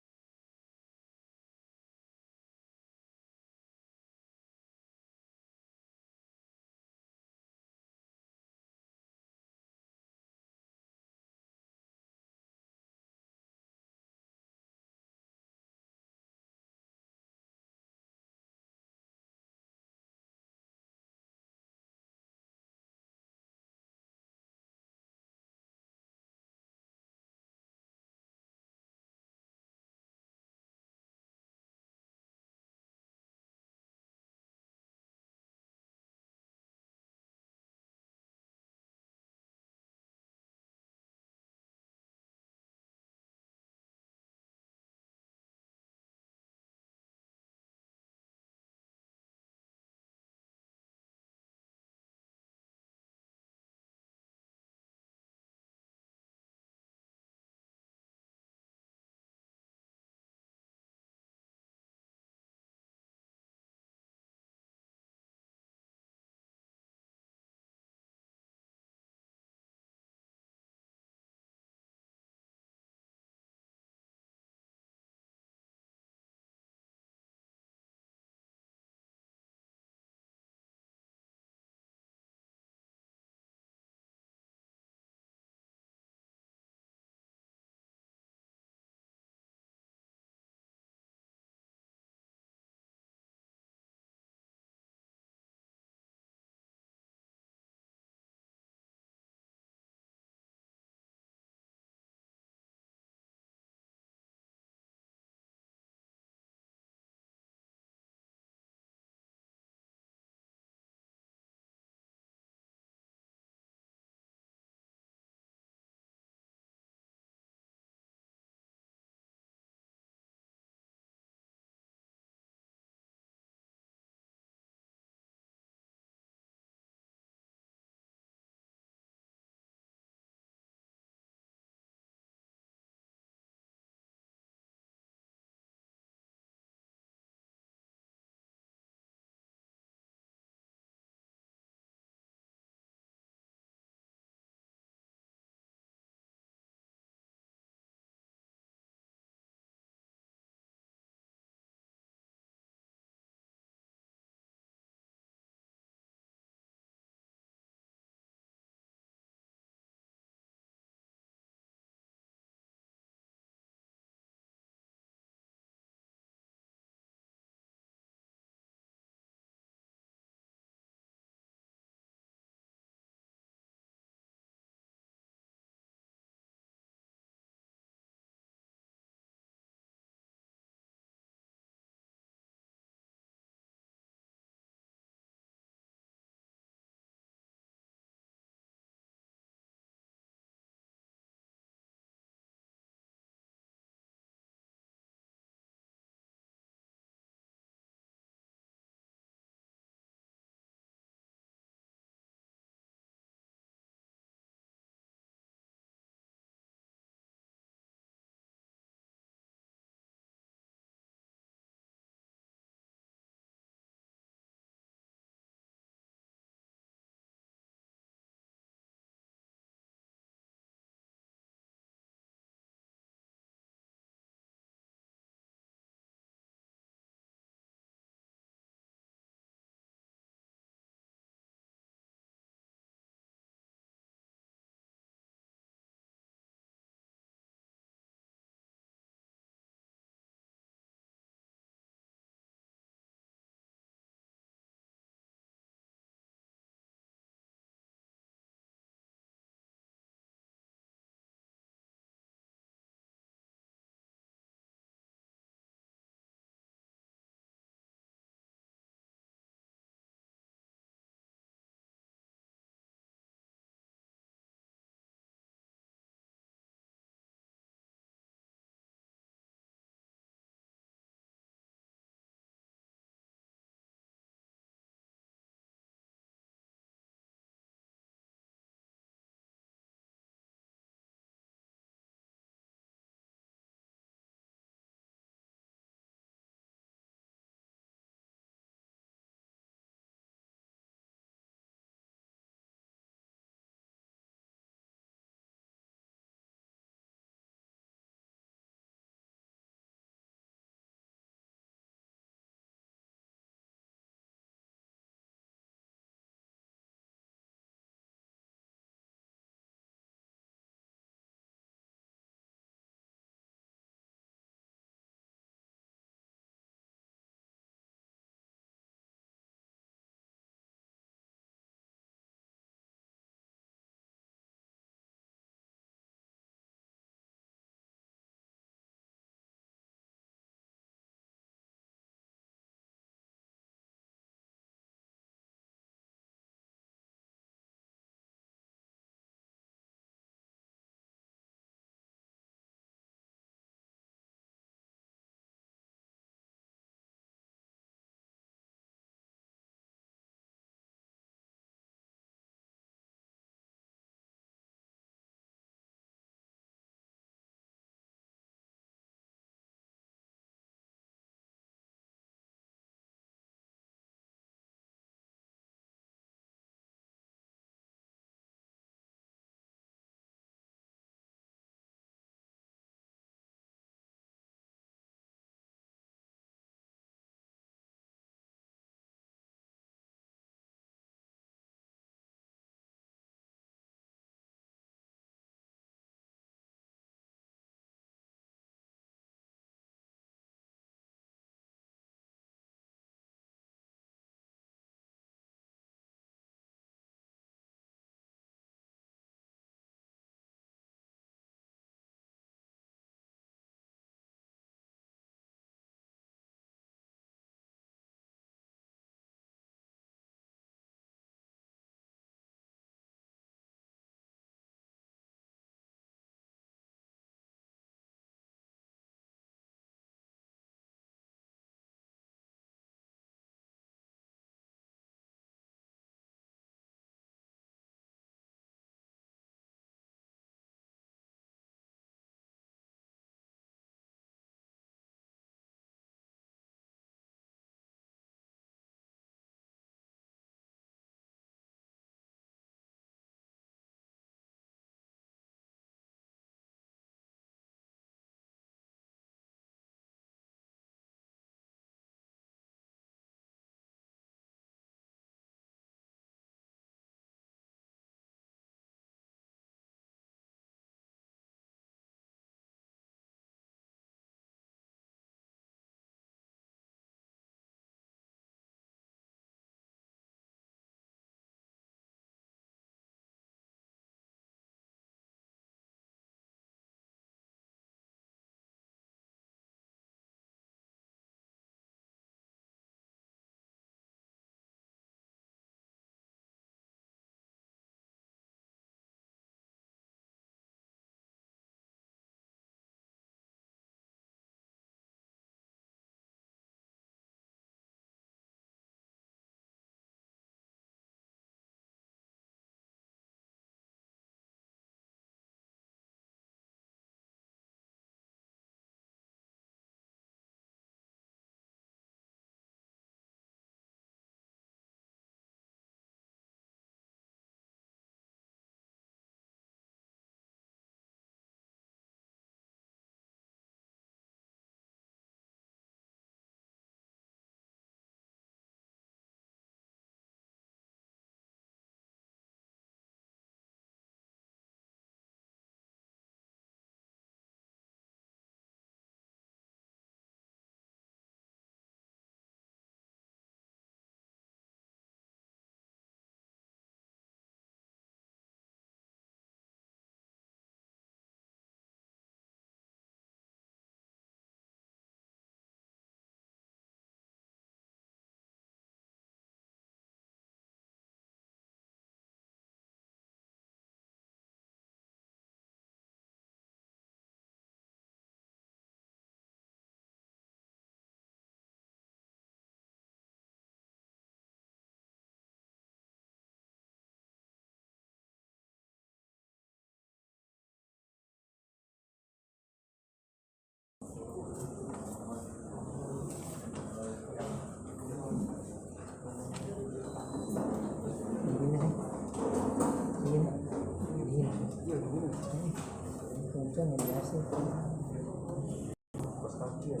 Iya,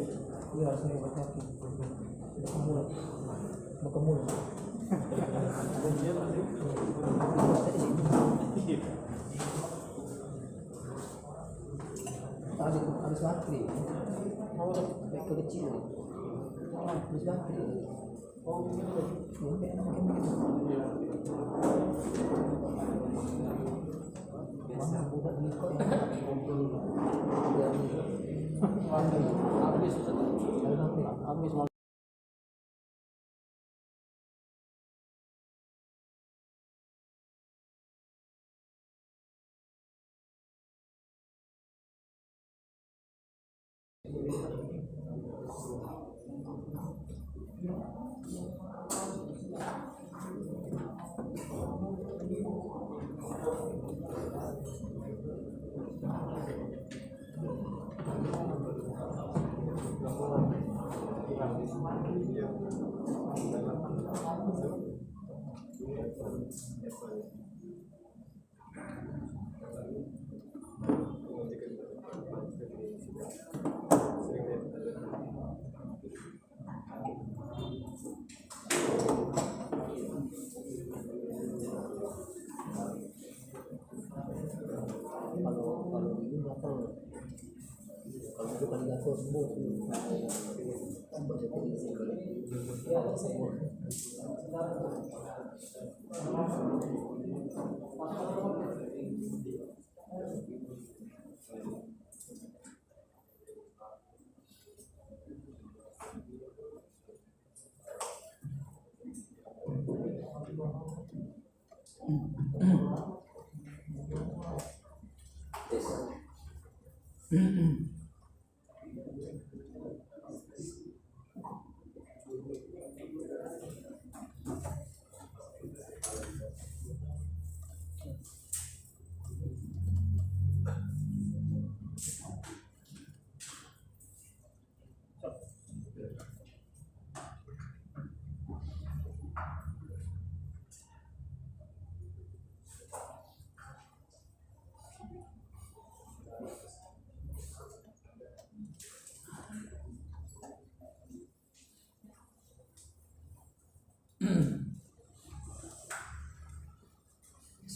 saya berkaki. Berkemul. Harus bakri. Kayak kecil. Harus bakri. Mana budak ni kau habis. Kalau itu kan diatur semua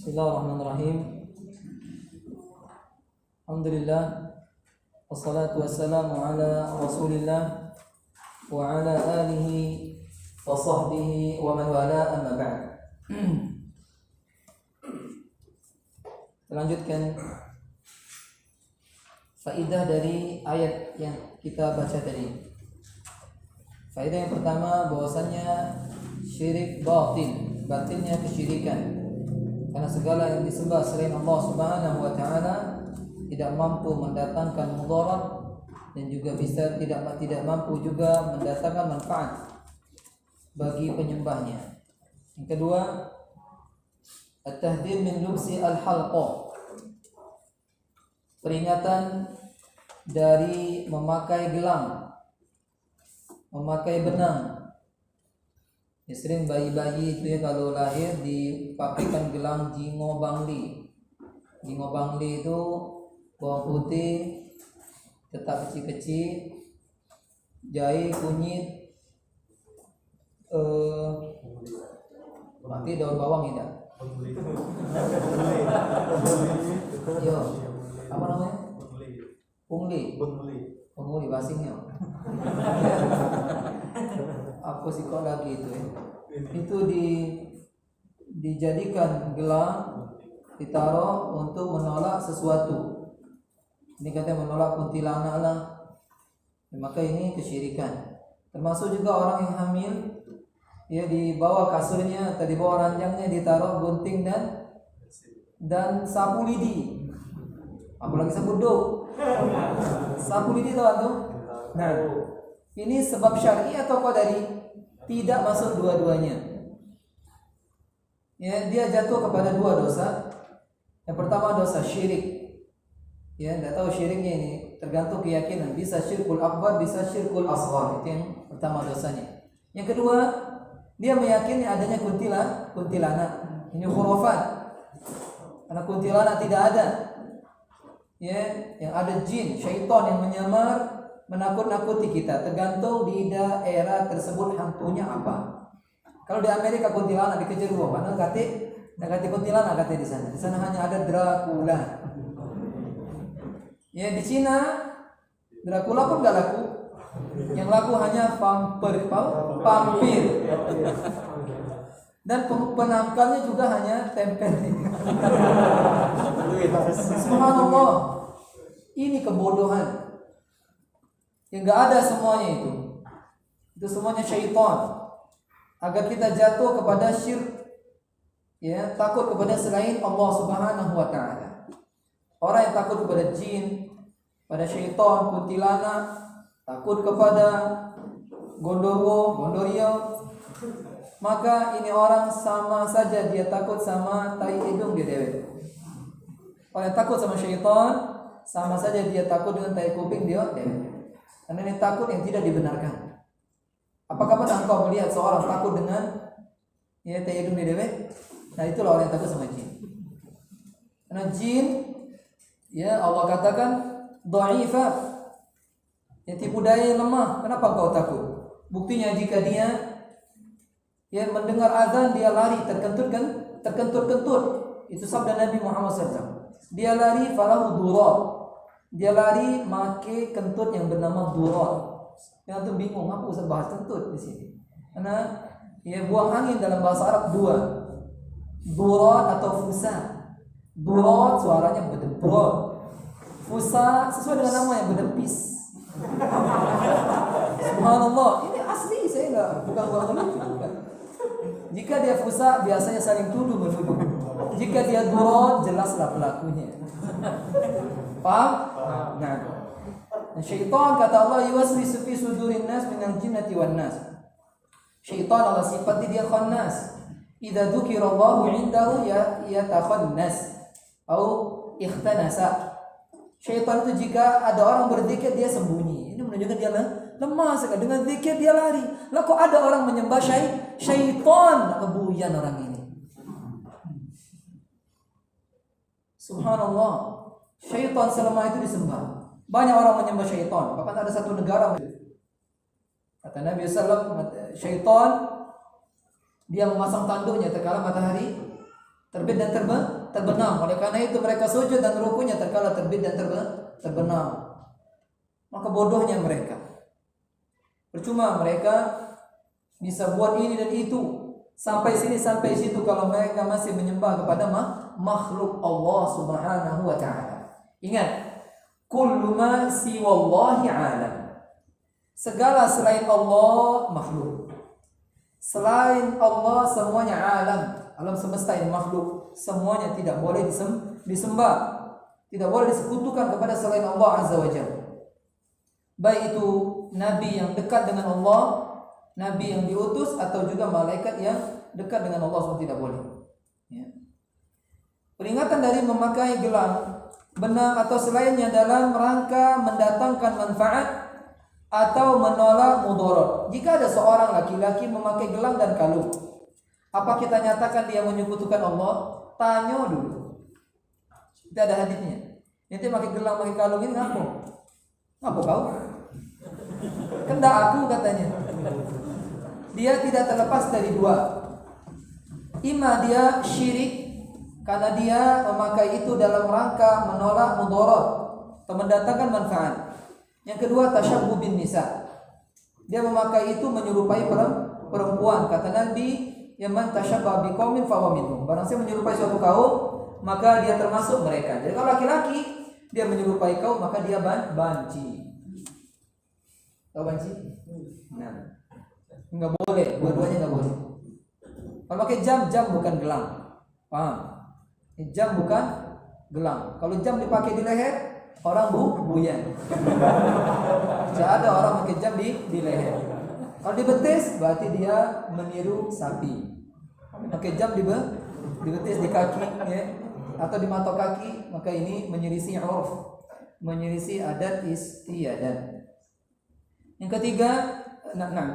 Bismillahirrahmanirrahim. Alhamdulillah, wassalatu wassalamu ala Rasulillah wa ala alihi wa sahbihi wa man wala, amma ba'd. Lanjutkan faidah dari ayat yang kita baca tadi. Faedah yang pertama, bahwasannya syirik batilnya kesyirikan. Karena segala yang disembah selain Allah Subhanahu wa taala tidak mampu mendatangkan mudarat dan juga tidak mampu juga mendatangkan manfaat bagi penyembahnya. Yang kedua, at-tahdhir min lubsi al-halqa. Peringatan dari memakai gelang, memakai benang. Ya, sering bayi-bayi itu ya kalau lahir dipakaikan gelang jingo bangli. Jingo bangli itu bawang putih, tetap kecil-kecil, jahe, kunyit, mati daun bawang tidak? Yo, apa namanya? Pungli basingnya. Apa sih kok lagi itu ya? Itu dijadikan gelang, ditaruh untuk menolak sesuatu. Ini katanya menolak kuntilanak lah. Maka ini kesyirikan. Termasuk juga orang yang hamil, ya di bawah kasurnya atau di bawah ranjangnya ditaruh gunting dan sapu lidi. Apalagi sapu do. Sapu lidi tahu tuh? Nah, ini sebab syar'i atau qadari? Tidak masuk dua-duanya. Ya, dia jatuh kepada dua dosa. Yang pertama dosa syirik. Ya, tidak tahu syiriknya ini tergantung keyakinan. Bisa syirkul akbar, bisa syirkul asghar. Itu yang pertama dosanya. Yang kedua, dia meyakini adanya kuntilanak. Ini khurafat. Karena kuntilanak tidak ada. Ya, yang ada jin, syaitan yang menyamar menakut-nakuti kita, tergantung di daerah tersebut hantunya apa. Kalau di Amerika kuntilanak dikejar gua, mana kate kuntilanak kate di sana. Di sana hanya ada Dracula. Ya di Cina Dracula pun gak laku. Yang laku hanya vampir. Dan penangkalnya juga hanya tempel. Subhanallah. Ini kebodohan. Yang gak ada semuanya itu. Itu semuanya syaitan. Agar kita jatuh kepada syirik. Ya, takut kepada selain Allah Subhanahu wa taala. Orang yang takut kepada jin, pada syaitan, kuntilanak, takut kepada gondorio, maka ini orang sama saja dia takut sama tai hidung dia dewek. Orang yang takut sama syaitan sama saja dia takut dengan tai kuping dia dewek. Karena ini takut yang tidak dibenarkan. Apakah pernah engkau melihat seorang takut dengan tai hidung dia dewek? Nah itulah orang yang takut sama jin. Karena jin, ya Allah katakan dhaifah, yang tipu daya yang lemah. Kenapa kau takut? Buktinya jika dia mendengar azan dia lari terkentut. Itu sabda Nabi Muhammad SAW. Dia lari falahu durar. Dia lari make kentut yang bernama durar. Yang tu bingung apa usah bahas kentut di sini. Karena buang angin dalam bahasa Arab dua. Durar atau fusa. Durar suaranya berdebrot. Fusa sesuai dengan nama yang berdepis. Subhanallah, ini asli, saya bukan lucu. Jika dia fusa biasanya saling tuduh menuduh. Jika dia durar jelaslah pelakunya. Paham? Nah, syaitan kata Allah yuwaswisu fi sudurin nas minal jinnati wan nas. Syaitan Allah sifati dia khannas. Idza dzukirallahu 'indahu yatakhannas atau ikhtanasa. Syaitan itu jika ada orang berzikir dia sembunyi. Ini menunjukkan dia lemah sekali. Dengan zikir dia lari. Lah kok ada orang menyembah syaitan? Kebuyan orang ini. Subhanallah. Syaitan selama itu disembah. Banyak orang menyembah syaitan. Bahkan ada satu negara, kata Nabi SAW, syaitan dia memasang tanduknya terkala matahari terbit dan terbenam. Oleh karena itu mereka sujud dan rukunya terkala terbit dan terbenam. Maka bodohnya mereka. Percuma mereka bisa buat ini dan itu, sampai sini sampai situ kalau mereka masih menyembah kepada makhluk Allah Subhanahu wa taala. Ingat, kullu ma siwallahi alam. Segala selain Allah makhluk. Selain Allah semuanya alam. Alam semesta ini makhluk. Semuanya tidak boleh disembah. Tidak boleh disekutukan kepada selain Allah Azza wa Jalla. Baik itu nabi yang dekat dengan Allah, nabi yang diutus, atau juga malaikat yang dekat dengan Allah, semua tidak boleh. Ya. Peringatan dari memakai gelang, benang atau selainnya dalam rangka mendatangkan manfaat atau menolak mudarat. Jika ada seorang laki-laki memakai gelang dan kalung, apa kita nyatakan dia menyekutukan Allah? Tanya dulu. Tidak ada hadisnya. Nanti pakai gelang, pakai kalung ini ngapo? Ngapo kau? Kendak aku katanya. Dia tidak terlepas dari dua. Ima dia syirik karena dia memakai itu dalam rangka menolak mudarat atau mendatangkan manfaat. Yang kedua tasyabbuh bin nisa. Dia memakai itu menyerupai perempuan. Kata Nabi, "Man tasyabbaha biqaumin fahuwa minhum." Barang siapa menyerupai suatu kaum, maka dia termasuk mereka. Jadi kalau laki-laki dia menyerupai kaum, maka dia banci. Tahu banci? Nah, enggak boleh, dua-duanya enggak boleh. Kalau pakai jam bukan gelang. Paham? Jam bukan gelang. Kalau jam dipakai di leher, orang buyan. Tidak ada orang pakai jam di leher. Kalau di betis, berarti dia meniru sapi. Pakai jam di betis, di kaki, ya, atau di matok kaki, maka ini menyelisih urf, menyelisih adat istiadat. Yang ketiga,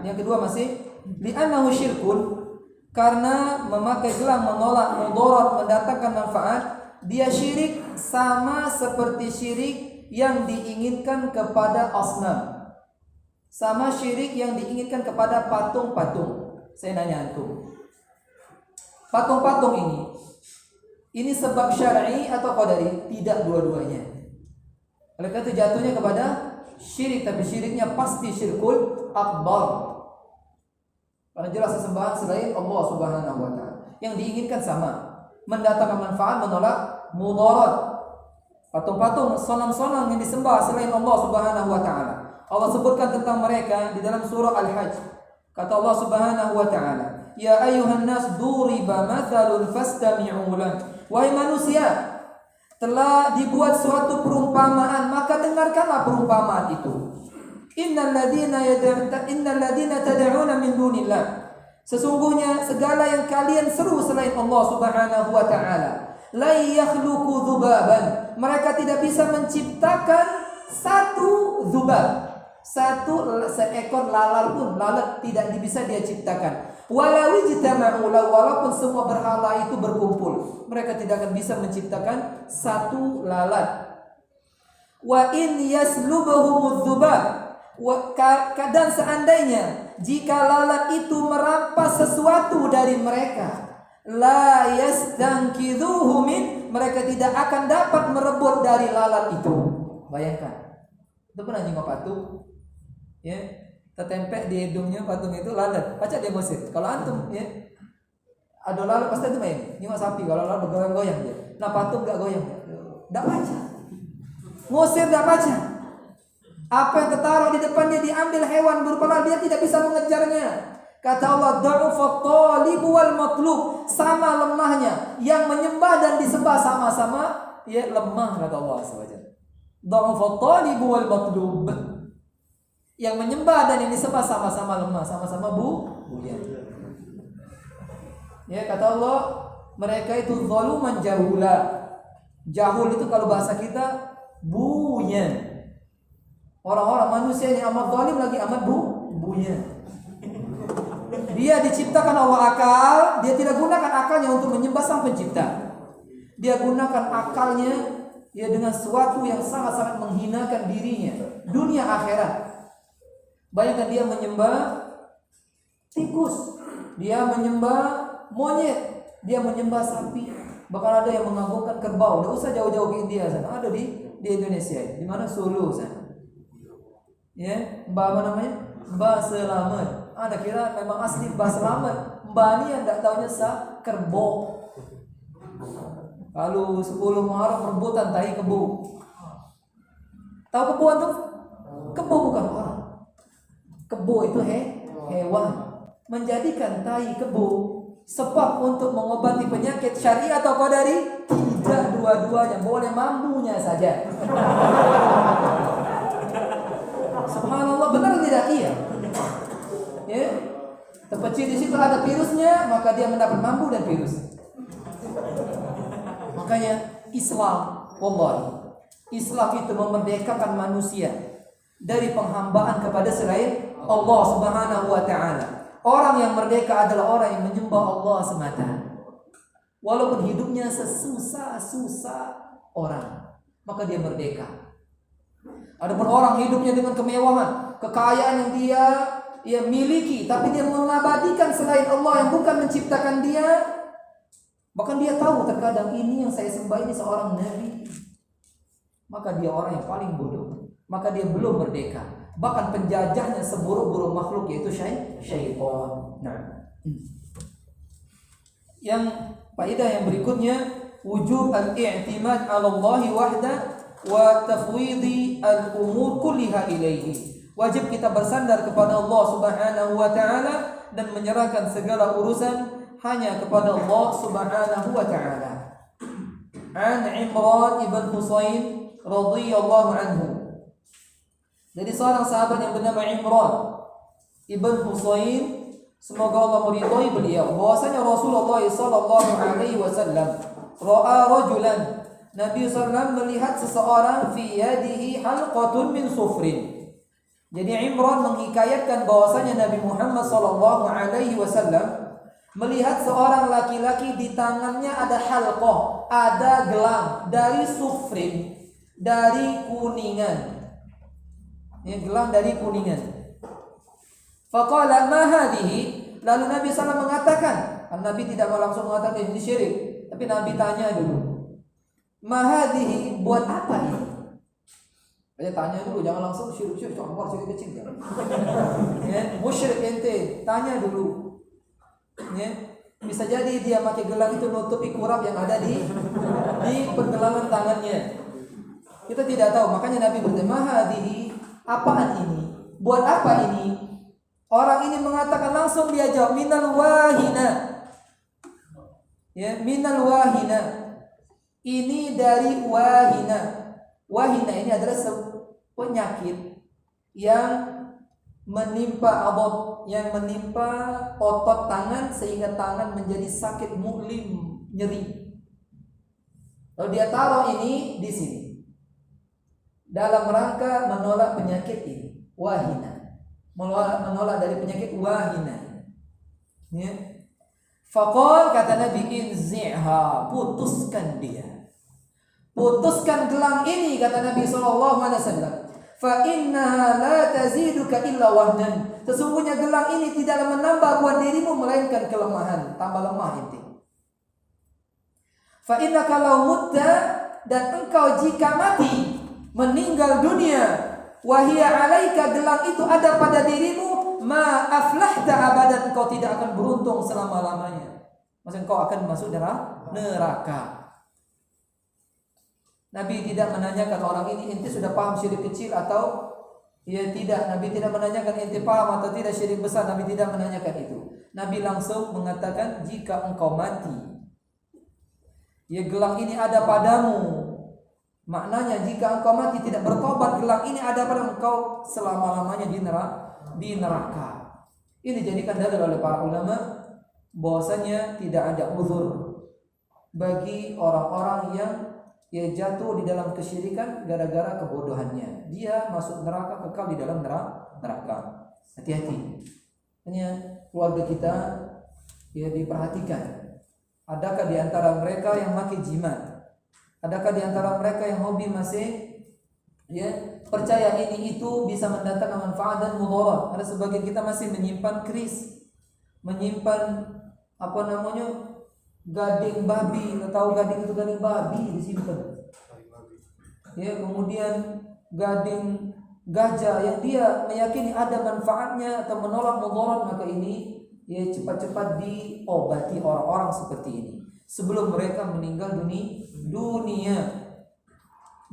yang kedua masih li'annahu syirkun, karena memakai gelang menolak mudarat mendatangkan manfaat, dia syirik sama seperti syirik yang diinginkan kepada asnam. sama syirik yang diinginkan kepada patung-patung. Saya nanya antum, patung-patung ini sebab syar'i atau qadari? Tidak dua-duanya. Oleh karena itu jatuhnya kepada syirik, tapi syiriknya pasti syirkul akbar. Karena jelas sesembahan selain Allah Subhanahu wa taala. Yang diinginkan sama, mendatangkan manfaat, menolak mudarat. Patung-patung, sonam-sonam yang disembah selain Allah Subhanahu wa taala. Allah sebutkan tentang mereka di dalam surah Al-Hajj. Kata Allah Subhanahu wa taala, "Ya ayyuhan nas duriba mathalun fastami'u lahu." Wahai manusia, telah dibuat suatu perumpamaan, maka dengarkanlah perumpamaan itu. Innal ladina tad'una min dunillah. Sesungguhnya segala yang kalian seru selain Allah Subhanahu wa taala, la yakhluqu dzubaban. Mereka tidak bisa menciptakan satu dzubab. Seekor lalat pun, lalat tidak bisa dia ciptakan. Walau ijtama'u, walaupun semua berhala itu berkumpul, mereka tidak akan bisa menciptakan satu lalat. Wa in yaslubahumudz dzubab, dan seandainya jika lalat itu merampas sesuatu dari mereka, la yastankidhuhu min, mereka tidak akan dapat merebut dari lalat itu. Bayangkan, itu pernah jenguk patung, ya, tertempel di hidungnya patung itu lalat, pacak dia ngusir. Kalau antum, ya, ada lalat pasti itu main. Nyengok sapi, kalau lalat bergoyang-goyang dia. Nah patung gak goyang, gak baca, ngusir gak baca. Apa yang tertaruh di depan dia diambil hewan berkepala, dia tidak bisa mengejarnya. Kata Allah, da'ufat talibu wal matlub, sama lemahnya yang menyembah dan disembah, sama-sama ya lemah, kata Allah SWT. Da'ufat talibu wal matlub, yang menyembah dan yang disembah sama-sama lemah, sama-sama buyar. Ya, kata Allah, mereka itu zaluman jahula. Jahul itu kalau bahasa kita buyan. Orang-orang manusia yang amat zalim lagi amat buyan. Dia diciptakan Allah akal, dia tidak gunakan akalnya untuk menyembah sang pencipta. Dia gunakan akalnya ya dengan sesuatu yang sangat-sangat menghinakan dirinya, dunia akhirat. Bayangkan dia menyembah tikus, dia menyembah monyet, dia menyembah sapi. Bahkan ada yang mengagungkan kerbau. Tidak usah jauh-jauh ke India sana, ada di Indonesia, di mana Solo sana. Ya, Mbak apa namanya? Mbak Selamat. Ada kira memang asli Mbak Selamat. Mbak ini yang tidak tahunya kerbau. Lalu 10 Muharram rebutan tahi kebo. Tahu kebo antum? Kebo bukan orang. Kebo itu hewan. Menjadikan tahi kebo sebab untuk mengobati penyakit syar'i atau qadari? Tidak, dua-duanya, boleh mambunya saja. Subhanallah, benar tidak? Iya. Ya. Terpecil di situ ada virusnya, maka dia mendapat mambu dan virus. Makanya Islam, wallahi, Islam itu memerdekakan manusia dari penghambaan kepada selain Allah Subhanahu wa taala. Orang yang merdeka adalah orang yang menyembah Allah semata. Walaupun hidupnya sesusah-susah orang, maka dia merdeka. Adapun orang hidupnya dengan kemewahan, kekayaan yang dia miliki, tapi dia mengabadikan selain Allah yang bukan menciptakan dia. Bahkan dia tahu terkadang ini yang saya sembah ini seorang nabi, maka dia orang yang paling bodoh. Maka dia belum merdeka. Bahkan penjajahnya seburuk-buruk makhluk, yaitu syaitan. Nah, yang faedah yang berikutnya, wujub al-i'timad 'ala Allah wahda wa tafwidhi al-umur kulliha ilaihi. Wajib kita bersandar kepada Allah Subhanahu wa taala dan menyerahkan segala urusan hanya kepada Allah Subhanahu wa taala. An Imran ibn Husain radhiyallahu anhu. Jadi seorang sahabat yang bernama Imran ibn Husain, semoga Allah meridhai beliau, bahwasanya Rasulullah sallallahu alaihi wasallam ra'a rajulan, Nabi sallallahu melihat seseorang fi yadihi halqatun min sufrin. Jadi Imran menghikayatkan bahwasanya Nabi Muhammad sallallahu alaihi wasallam melihat seorang laki-laki di tangannya ada halqah, ada gelang dari sufrin, dari kuningan. Ya, gelang dari kuningan. Faqala ma hadhihi? Lalu Nabi SAW mengatakan, Nabi tidak langsung mengatakan ini syirik, tapi Nabi tanya dulu. Ma hadhihi, buat apa ini? Dia tanya dulu, jangan langsung syirik akbar, syirik kecil ya. Musyrik ente, tanya dulu. Ya. Bisa jadi dia pakai gelang itu nutupi kurap yang ada di pergelangan tangannya. Kita tidak tahu, makanya Nabi bertanya, "Ma hadhihi?" Apaan ini? Buat apa ini? Orang ini mengatakan, langsung dia jawab, "Minal wahina." Ya, minal wahina. Ini dari wahina. Wahina ini adalah penyakit yang menimpa abot, yang menimpa otot tangan sehingga tangan menjadi sakit mu'lim, nyeri. Lalu dia taruh ini di sini dalam rangka menolak penyakit ini, wahina. Menolak dari penyakit wahina. Ya. Faqal, kata Nabi, inzi'ha, putuskan dia. Putuskan gelang ini, kata Nabi SAW. Fa innaha la taziduka illa wahnan. Sesungguhnya gelang ini tidaklah menambah buat dirimu melainkan kelemahan, tambah lemah inti. Fa innaka law mutta, dan engkau jika mati, meninggal dunia, wahia alaika, gelang itu ada pada dirimu, ma aflahta abadan, engkau tidak akan beruntung selama-lamanya. Maksudnya engkau akan masuk neraka. Nabi tidak menanyakan orang ini, ente sudah paham syirik kecil atau ya tidak. Nabi tidak menanyakan ente paham atau tidak syirik besar. Nabi tidak menanyakan itu. Nabi langsung mengatakan, jika engkau mati, ya gelang ini ada padamu. Maknanya jika engkau mati tidak bertobat, gelang ini ada pada engkau selama-lamanya di neraka. Ini dijadikan dalil oleh para ulama bahwasanya tidak ada uzur bagi orang-orang yang jatuh di dalam kesyirikan gara-gara kebodohannya. Dia masuk neraka, kekal di dalam neraka. Hati-hati. Ini keluarga kita diperhatikan. Adakah di antara mereka yang maki jimat? Adakah di antara mereka yang hobi masih percaya ini itu bisa mendatangkan manfaat dan mudarat? Ada sebagian kita masih menyimpan keris, menyimpan gading babi. Tahu gading itu gading babi disimpan. Ya, kemudian gading gajah yang dia meyakini ada manfaatnya atau menolak mudarat, maka ini cepat-cepat diobati orang-orang seperti ini sebelum mereka meninggal dunia.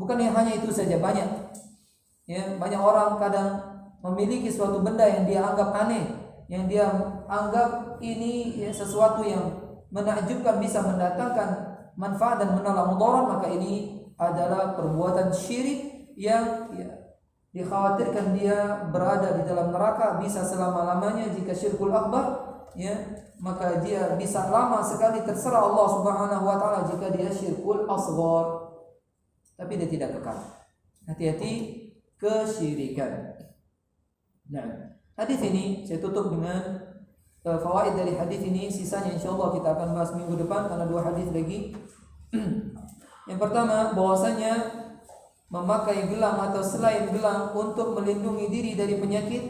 Bukan yang hanya itu saja, banyak orang kadang memiliki suatu benda yang dia anggap aneh, yang dia anggap ini sesuatu yang menakjubkan, bisa mendatangkan manfaat dan menolak mudarat, maka ini adalah perbuatan syirik yang dikhawatirkan dia berada di dalam neraka bisa selama-lamanya. Jika syirkul akbar, maka dia bisa lama sekali terserah Allah Subhanahu wa taala. Jika dia syirkul asghar, tapi dia tidak kekal. Hati-hati kesyirikan. Nah, hadis ini saya tutup dengan fawaid dari hadis ini. Sisanya insyaallah kita akan bahas minggu depan karena 2 hadis lagi. Yang pertama, bahwasanya memakai gelang atau selain gelang untuk melindungi diri dari penyakit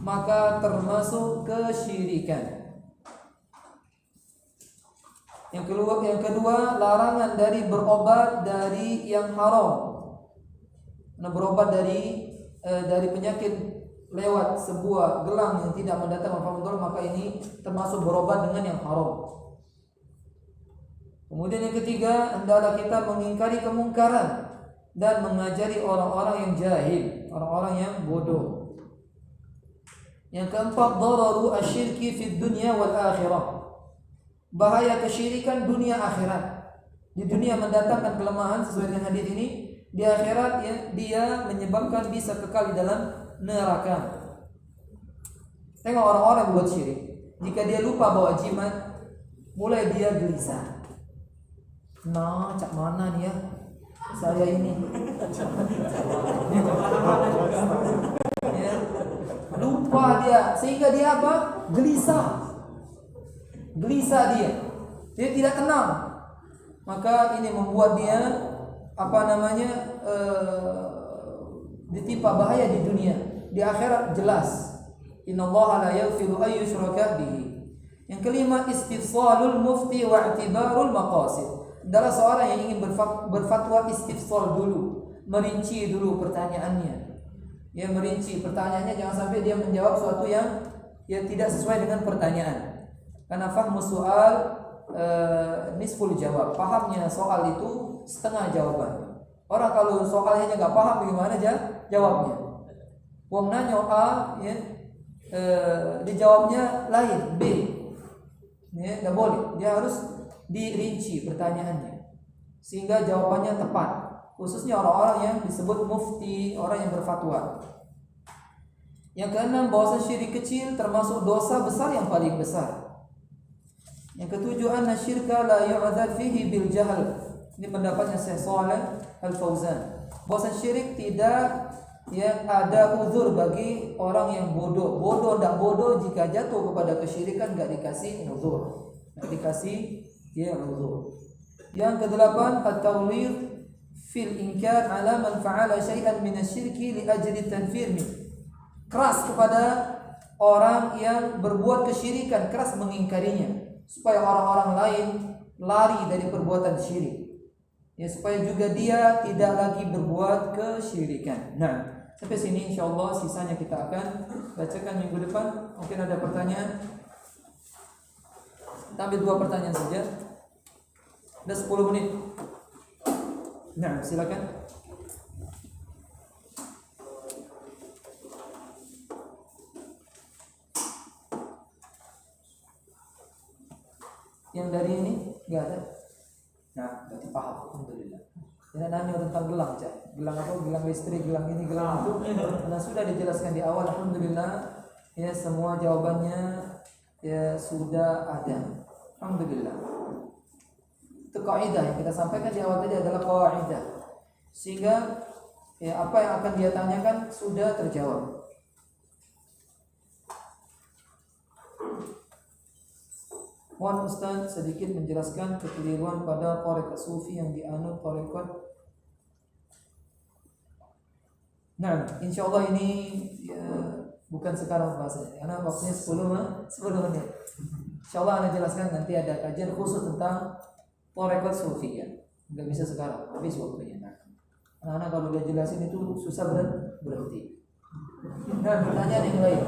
maka termasuk kesyirikan. Yang kedua, larangan dari berobat dari yang haram. Nah, berobat dari penyakit lewat sebuah gelang yang tidak mendatangkan manfaat, maka ini termasuk berobat dengan yang haram. Kemudian yang ketiga, hendaklah kita mengingkari kemungkaran dan mengajari orang-orang yang jahil, orang-orang yang bodoh. Yang keempat, dararu asyirki fid dunya wal akhirah. Bahaya kesyirikan dunia akhirat. Di dunia mendatangkan kelemahan sesuai dengan hadis ini, di akhirat dia menyebabkan bisa kekal di dalam neraka. Tengok orang-orang buat syirik, jika dia lupa bawa jimat, mulai dia gelisah. Nah, cak mana nih ya? Saya ini. Lupa dia, sehingga dia apa? Gelisah dia. Dia tidak tenang. Maka ini membuat dia ditimpa bahaya di dunia. Di akhirat jelas Innallaha la yaghfiru ay yushraka bihi. Yang kelima, istifsalul mufti wa i'tibarul maqasid. Adalah seorang yang ingin berfatwa istifsal dulu, merinci dulu pertanyaannya. Ya, merinci pertanyaannya, jangan sampai dia menjawab sesuatu yang tidak sesuai dengan pertanyaan. Karena fahmu soal nisful jawab. Pahamnya soal itu setengah jawaban. Orang kalau soalnya nggak paham bagaimana jawabnya. Wong nanya A, ya, dijawabnya lain B. Ya, nggak boleh. Dia harus dirinci pertanyaannya sehingga jawabannya tepat. Khususnya orang-orang yang disebut mufti, orang yang berfatwa. Yang keenam, bahwa syirik kecil termasuk dosa besar yang paling besar. Yang ketujuh, anna syirka la yu'adzar fihi bil jahl. Ini pendapatnya Syekh Shalih Al-Fauzan. Bahwa syirik tidak ada uzur bagi orang yang bodoh. Bodoh tidak bodoh, jika jatuh kepada kesyirikan enggak dikasih uzur. Enggak dikasih uzur. Yang kedelapan, at-tawlid fil inkar ala man fa'ala syai'an min asy-syirki li ajli tanfir min. Keras kepada orang yang berbuat kesyirikan, keras mengingkarinya supaya orang-orang lain lari dari perbuatan syirik. Ya, supaya juga dia tidak lagi berbuat kesyirikan. Nah, sampai sini insyaallah, sisanya kita akan bacakan minggu depan. Mungkin ada pertanyaan. Tambah 2 pertanyaan saja. Ada 10 menit. Nah, silakan. Yang dari ini enggak ada. Nah, berarti paham. Alhamdulillah. Jangan nanya tentang gelang, Cak. Gelang apa? Gelang listrik, gelang ini, gelang itu. Karena sudah dijelaskan di awal, alhamdulillah. Ya, semua jawabannya ya sudah ada. Alhamdulillah. Itu kaidah yang kita sampaikan di awal tadi adalah kaidah. Sehingga ya apa yang akan dia tanyakan sudah terjawab. Mohon Ustaz sedikit menjelaskan kekeliruan pada tarekat sufi yang dianut tarekat. Nah, insyaallah ini ya, bukan sekarang bahasanya karena waktunya 10 menit. Insyaallah Anda jelaskan nanti ada kajian khusus tentang tarekat sufi ya. Enggak bisa sekarang, habis waktunya. Anak-anak kalau udah jelasin itu susah berhenti. Nah, pertanyaan yang lain.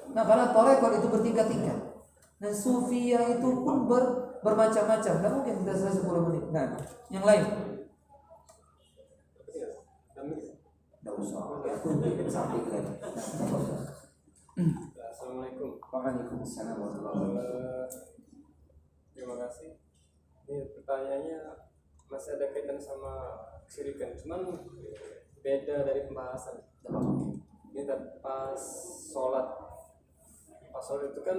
Nah, karena tarekat itu bertingkat-tingkat. Nah, sufiyah itu pun bermacam-macam. Tidak mungkin kita selesai 10 menit. Nah, yang lain. Tidak usah. Sampai lagi. Assalamualaikum. Waalaikumsalam warahmatullahi wabarakatuh. Terima kasih. Ini pertanyaannya masih ada kaitan sama kesyirikan, cuman beda dari pembahasan. Ini pas sholat. Pas sholat itu kan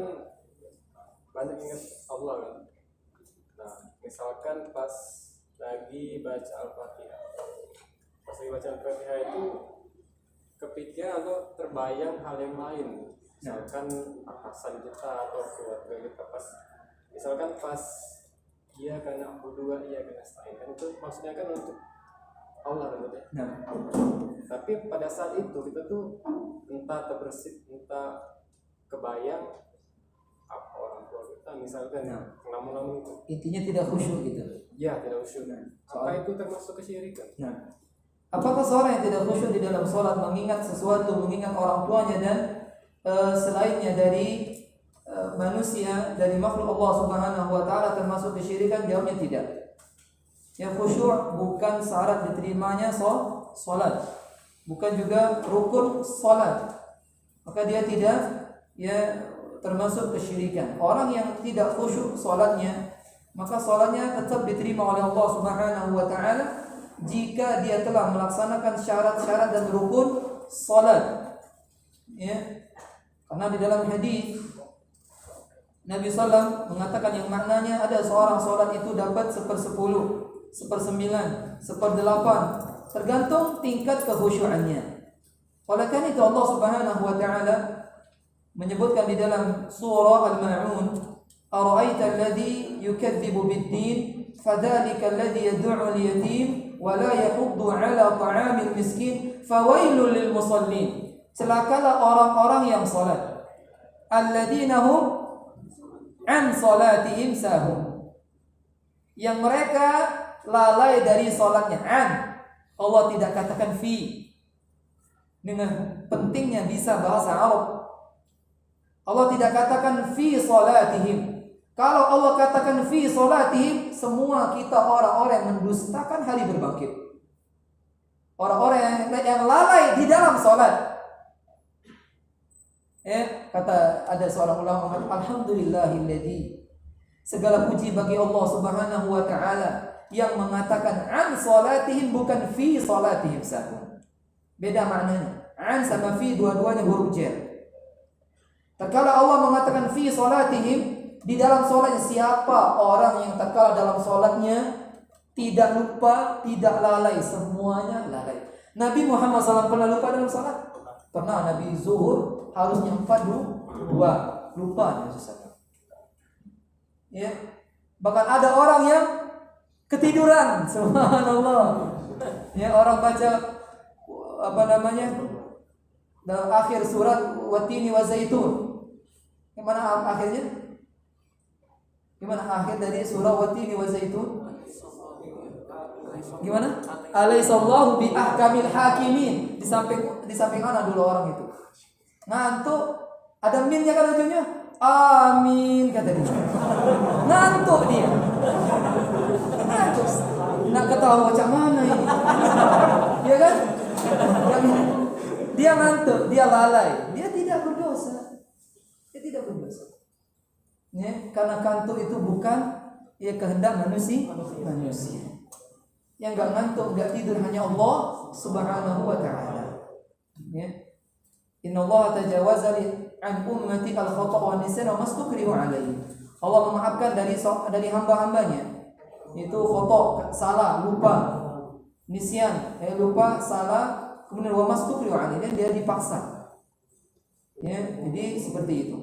banyak ingat Allah kan. Nah, misalkan pas lagi baca Al-Fatihah. Pas lagi baca Al-Fatihah itu kepikiran atau terbayang hal yang lain. Misalkan atasan kita atau keluarga kita misalkan pas iya karena berdua iya karena selain kan itu maksudnya kan untuk Allah kan ya. Tapi pada saat itu kita tuh entah terbersit entah kebayang apa orang tua kita misalkan namun itu intinya tidak khusyuk gitu. Ya, tidak khusyuk. Apa itu termasuk kesyirikan? Nah, apakah seorang yang tidak khusyuk di dalam sholat mengingat sesuatu, mengingat orang tuanya dan selainnya dari manusia, dari makhluk Allah Subhanahu wa taala termasuk kesyirikan? Jawabnya tidak. Yang khusyuk bukan syarat diterimanya sholat, bukan juga rukun sholat. Maka dia tidak termasuk kesyirikan. Orang yang tidak khusyuk sholatnya, maka sholatnya tetap diterima oleh Allah Subhanahu wa taala jika dia telah melaksanakan syarat-syarat dan rukun sholat. Ya. Karena di dalam hadis Nabi SAW mengatakan yang maknanya ada seorang sholat itu dapat 1/10, 1/9, 1/8 tergantung tingkat kekhusyuannya. Oleh karena itu Allah Subhanahu wa taala menyebutkan di dalam surah Al-Ma'un Ara'aita alladhi yukadzibu bid-din fadzalika alladhi yad'u al-yatim wa la yahuddu 'ala ta'amil miskin fawailul lil musallin. Celakalah orang-orang yang salat. Alladzina hum an salatihim sahun. Yang mereka lalai dari salatnya. An. Allah tidak katakan fi. Dengan pentingnya bisa bahasa Arab. Allah tidak katakan fi salatihim. Kalau Allah katakan fi salatihim, semua kita orang-orang yang mendustakan hari berbangkit. Orang-orang yang lalai di dalam salat. Kata ada seorang ulama mengatakan, alhamdulillahilladzi, segala puji bagi Allah Subhanahu wa taala yang mengatakan an salatihim bukan fi salatihim sahun. Beda maknanya. An sama fi dua-duanya huruf jar. Tatkala Allah mengatakan fi salatihim, di dalam salatnya siapa orang yang tatkala dalam salatnya tidak lupa, tidak lalai, semuanya lalai. Nabi Muhammad SAW pernah lupa dalam salat? Pernah. Nabi zuhur harusnya 4 lupa Nabi SAW. Ya. Bahkan ada orang yang ketiduran, subhanallah. Ya, orang baca dalam akhir surat Watini wa Zaitun. Gimana akhirnya? Gimana akhir dari surah Watini wa Zaitun? Gimana? Alaihissallahu bi ahkamil hakimin. Di samping mana dulu orang itu? Ngantuk. Ada minnya kan ujungnya? Amin kata dia. Ngantuk dia. Ngantuk. Nak ketahui macam mana ini? Ya kan? Dia ngantuk, dia lalai. Dia tidak berdosa. Dia tidak berdosa. Ya, karena kantuk itu bukan kehendak manusia. Yang enggak ngantuk, enggak tidur hanya Allah Subhanahu wa taala. Ya. Innallaha tajawaza an ummati al-khata' wa nisyan wa mastukrihu alaihi. Allah memaafkan dari hamba-hambanya. Itu khata', salah, lupa. Nisyan, lupa, salah, kemudian wa mastukrihu alaihi, dan dia dipaksa. Ya, jadi seperti itu.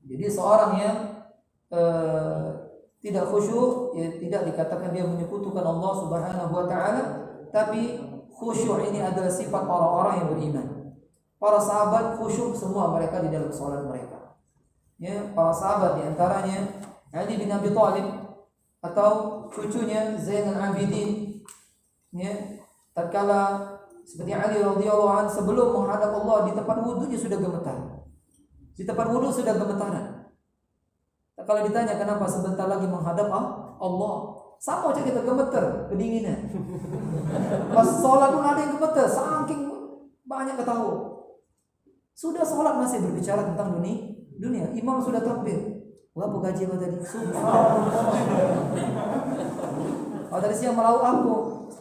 Jadi seorang yang tidak khusyuk, ya, tidak dikatakan dia menyekutukan Allah Subhanahu wa taala, tapi khusyuk ini adalah sifat orang-orang yang beriman. Para sahabat khusyuk semua mereka di dalam salat mereka. Ya, para sahabat di antaranya Ali bin Abi Thalib atau cucunya Zainal Abidin. Ya, tatkala seperti Ali radhiyallahu anhu sebelum menghadap Allah di tempat wudunya sudah gemetar. Di tempat wudu sudah gemetaran. Kalau ditanya kenapa sebentar lagi menghadap Allah, sama aja kita gemeter, kedinginan. Pas sholat pun ada yang gemeter, saking banyak ketahu. Sudah sholat masih berbicara tentang dunia. Imam sudah takbir. Wah, gaji apa tadi? Kalau dari siang malau aku,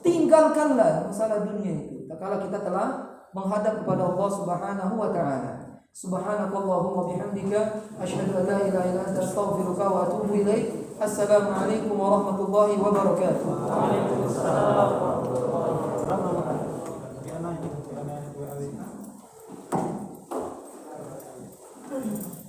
tinggalkanlah masalah dunia itu. Kalau kita telah menghadap kepada Allah Subhanahu wa taala. Subhanakallahumma bihamdika asyhadu an la ilaha illa anta astaghfiruka wa atubu ilaik. Assalamualaikum warahmatullahi wabarakatuh. Waalaikumsalam warahmatullahi wabarakatuh.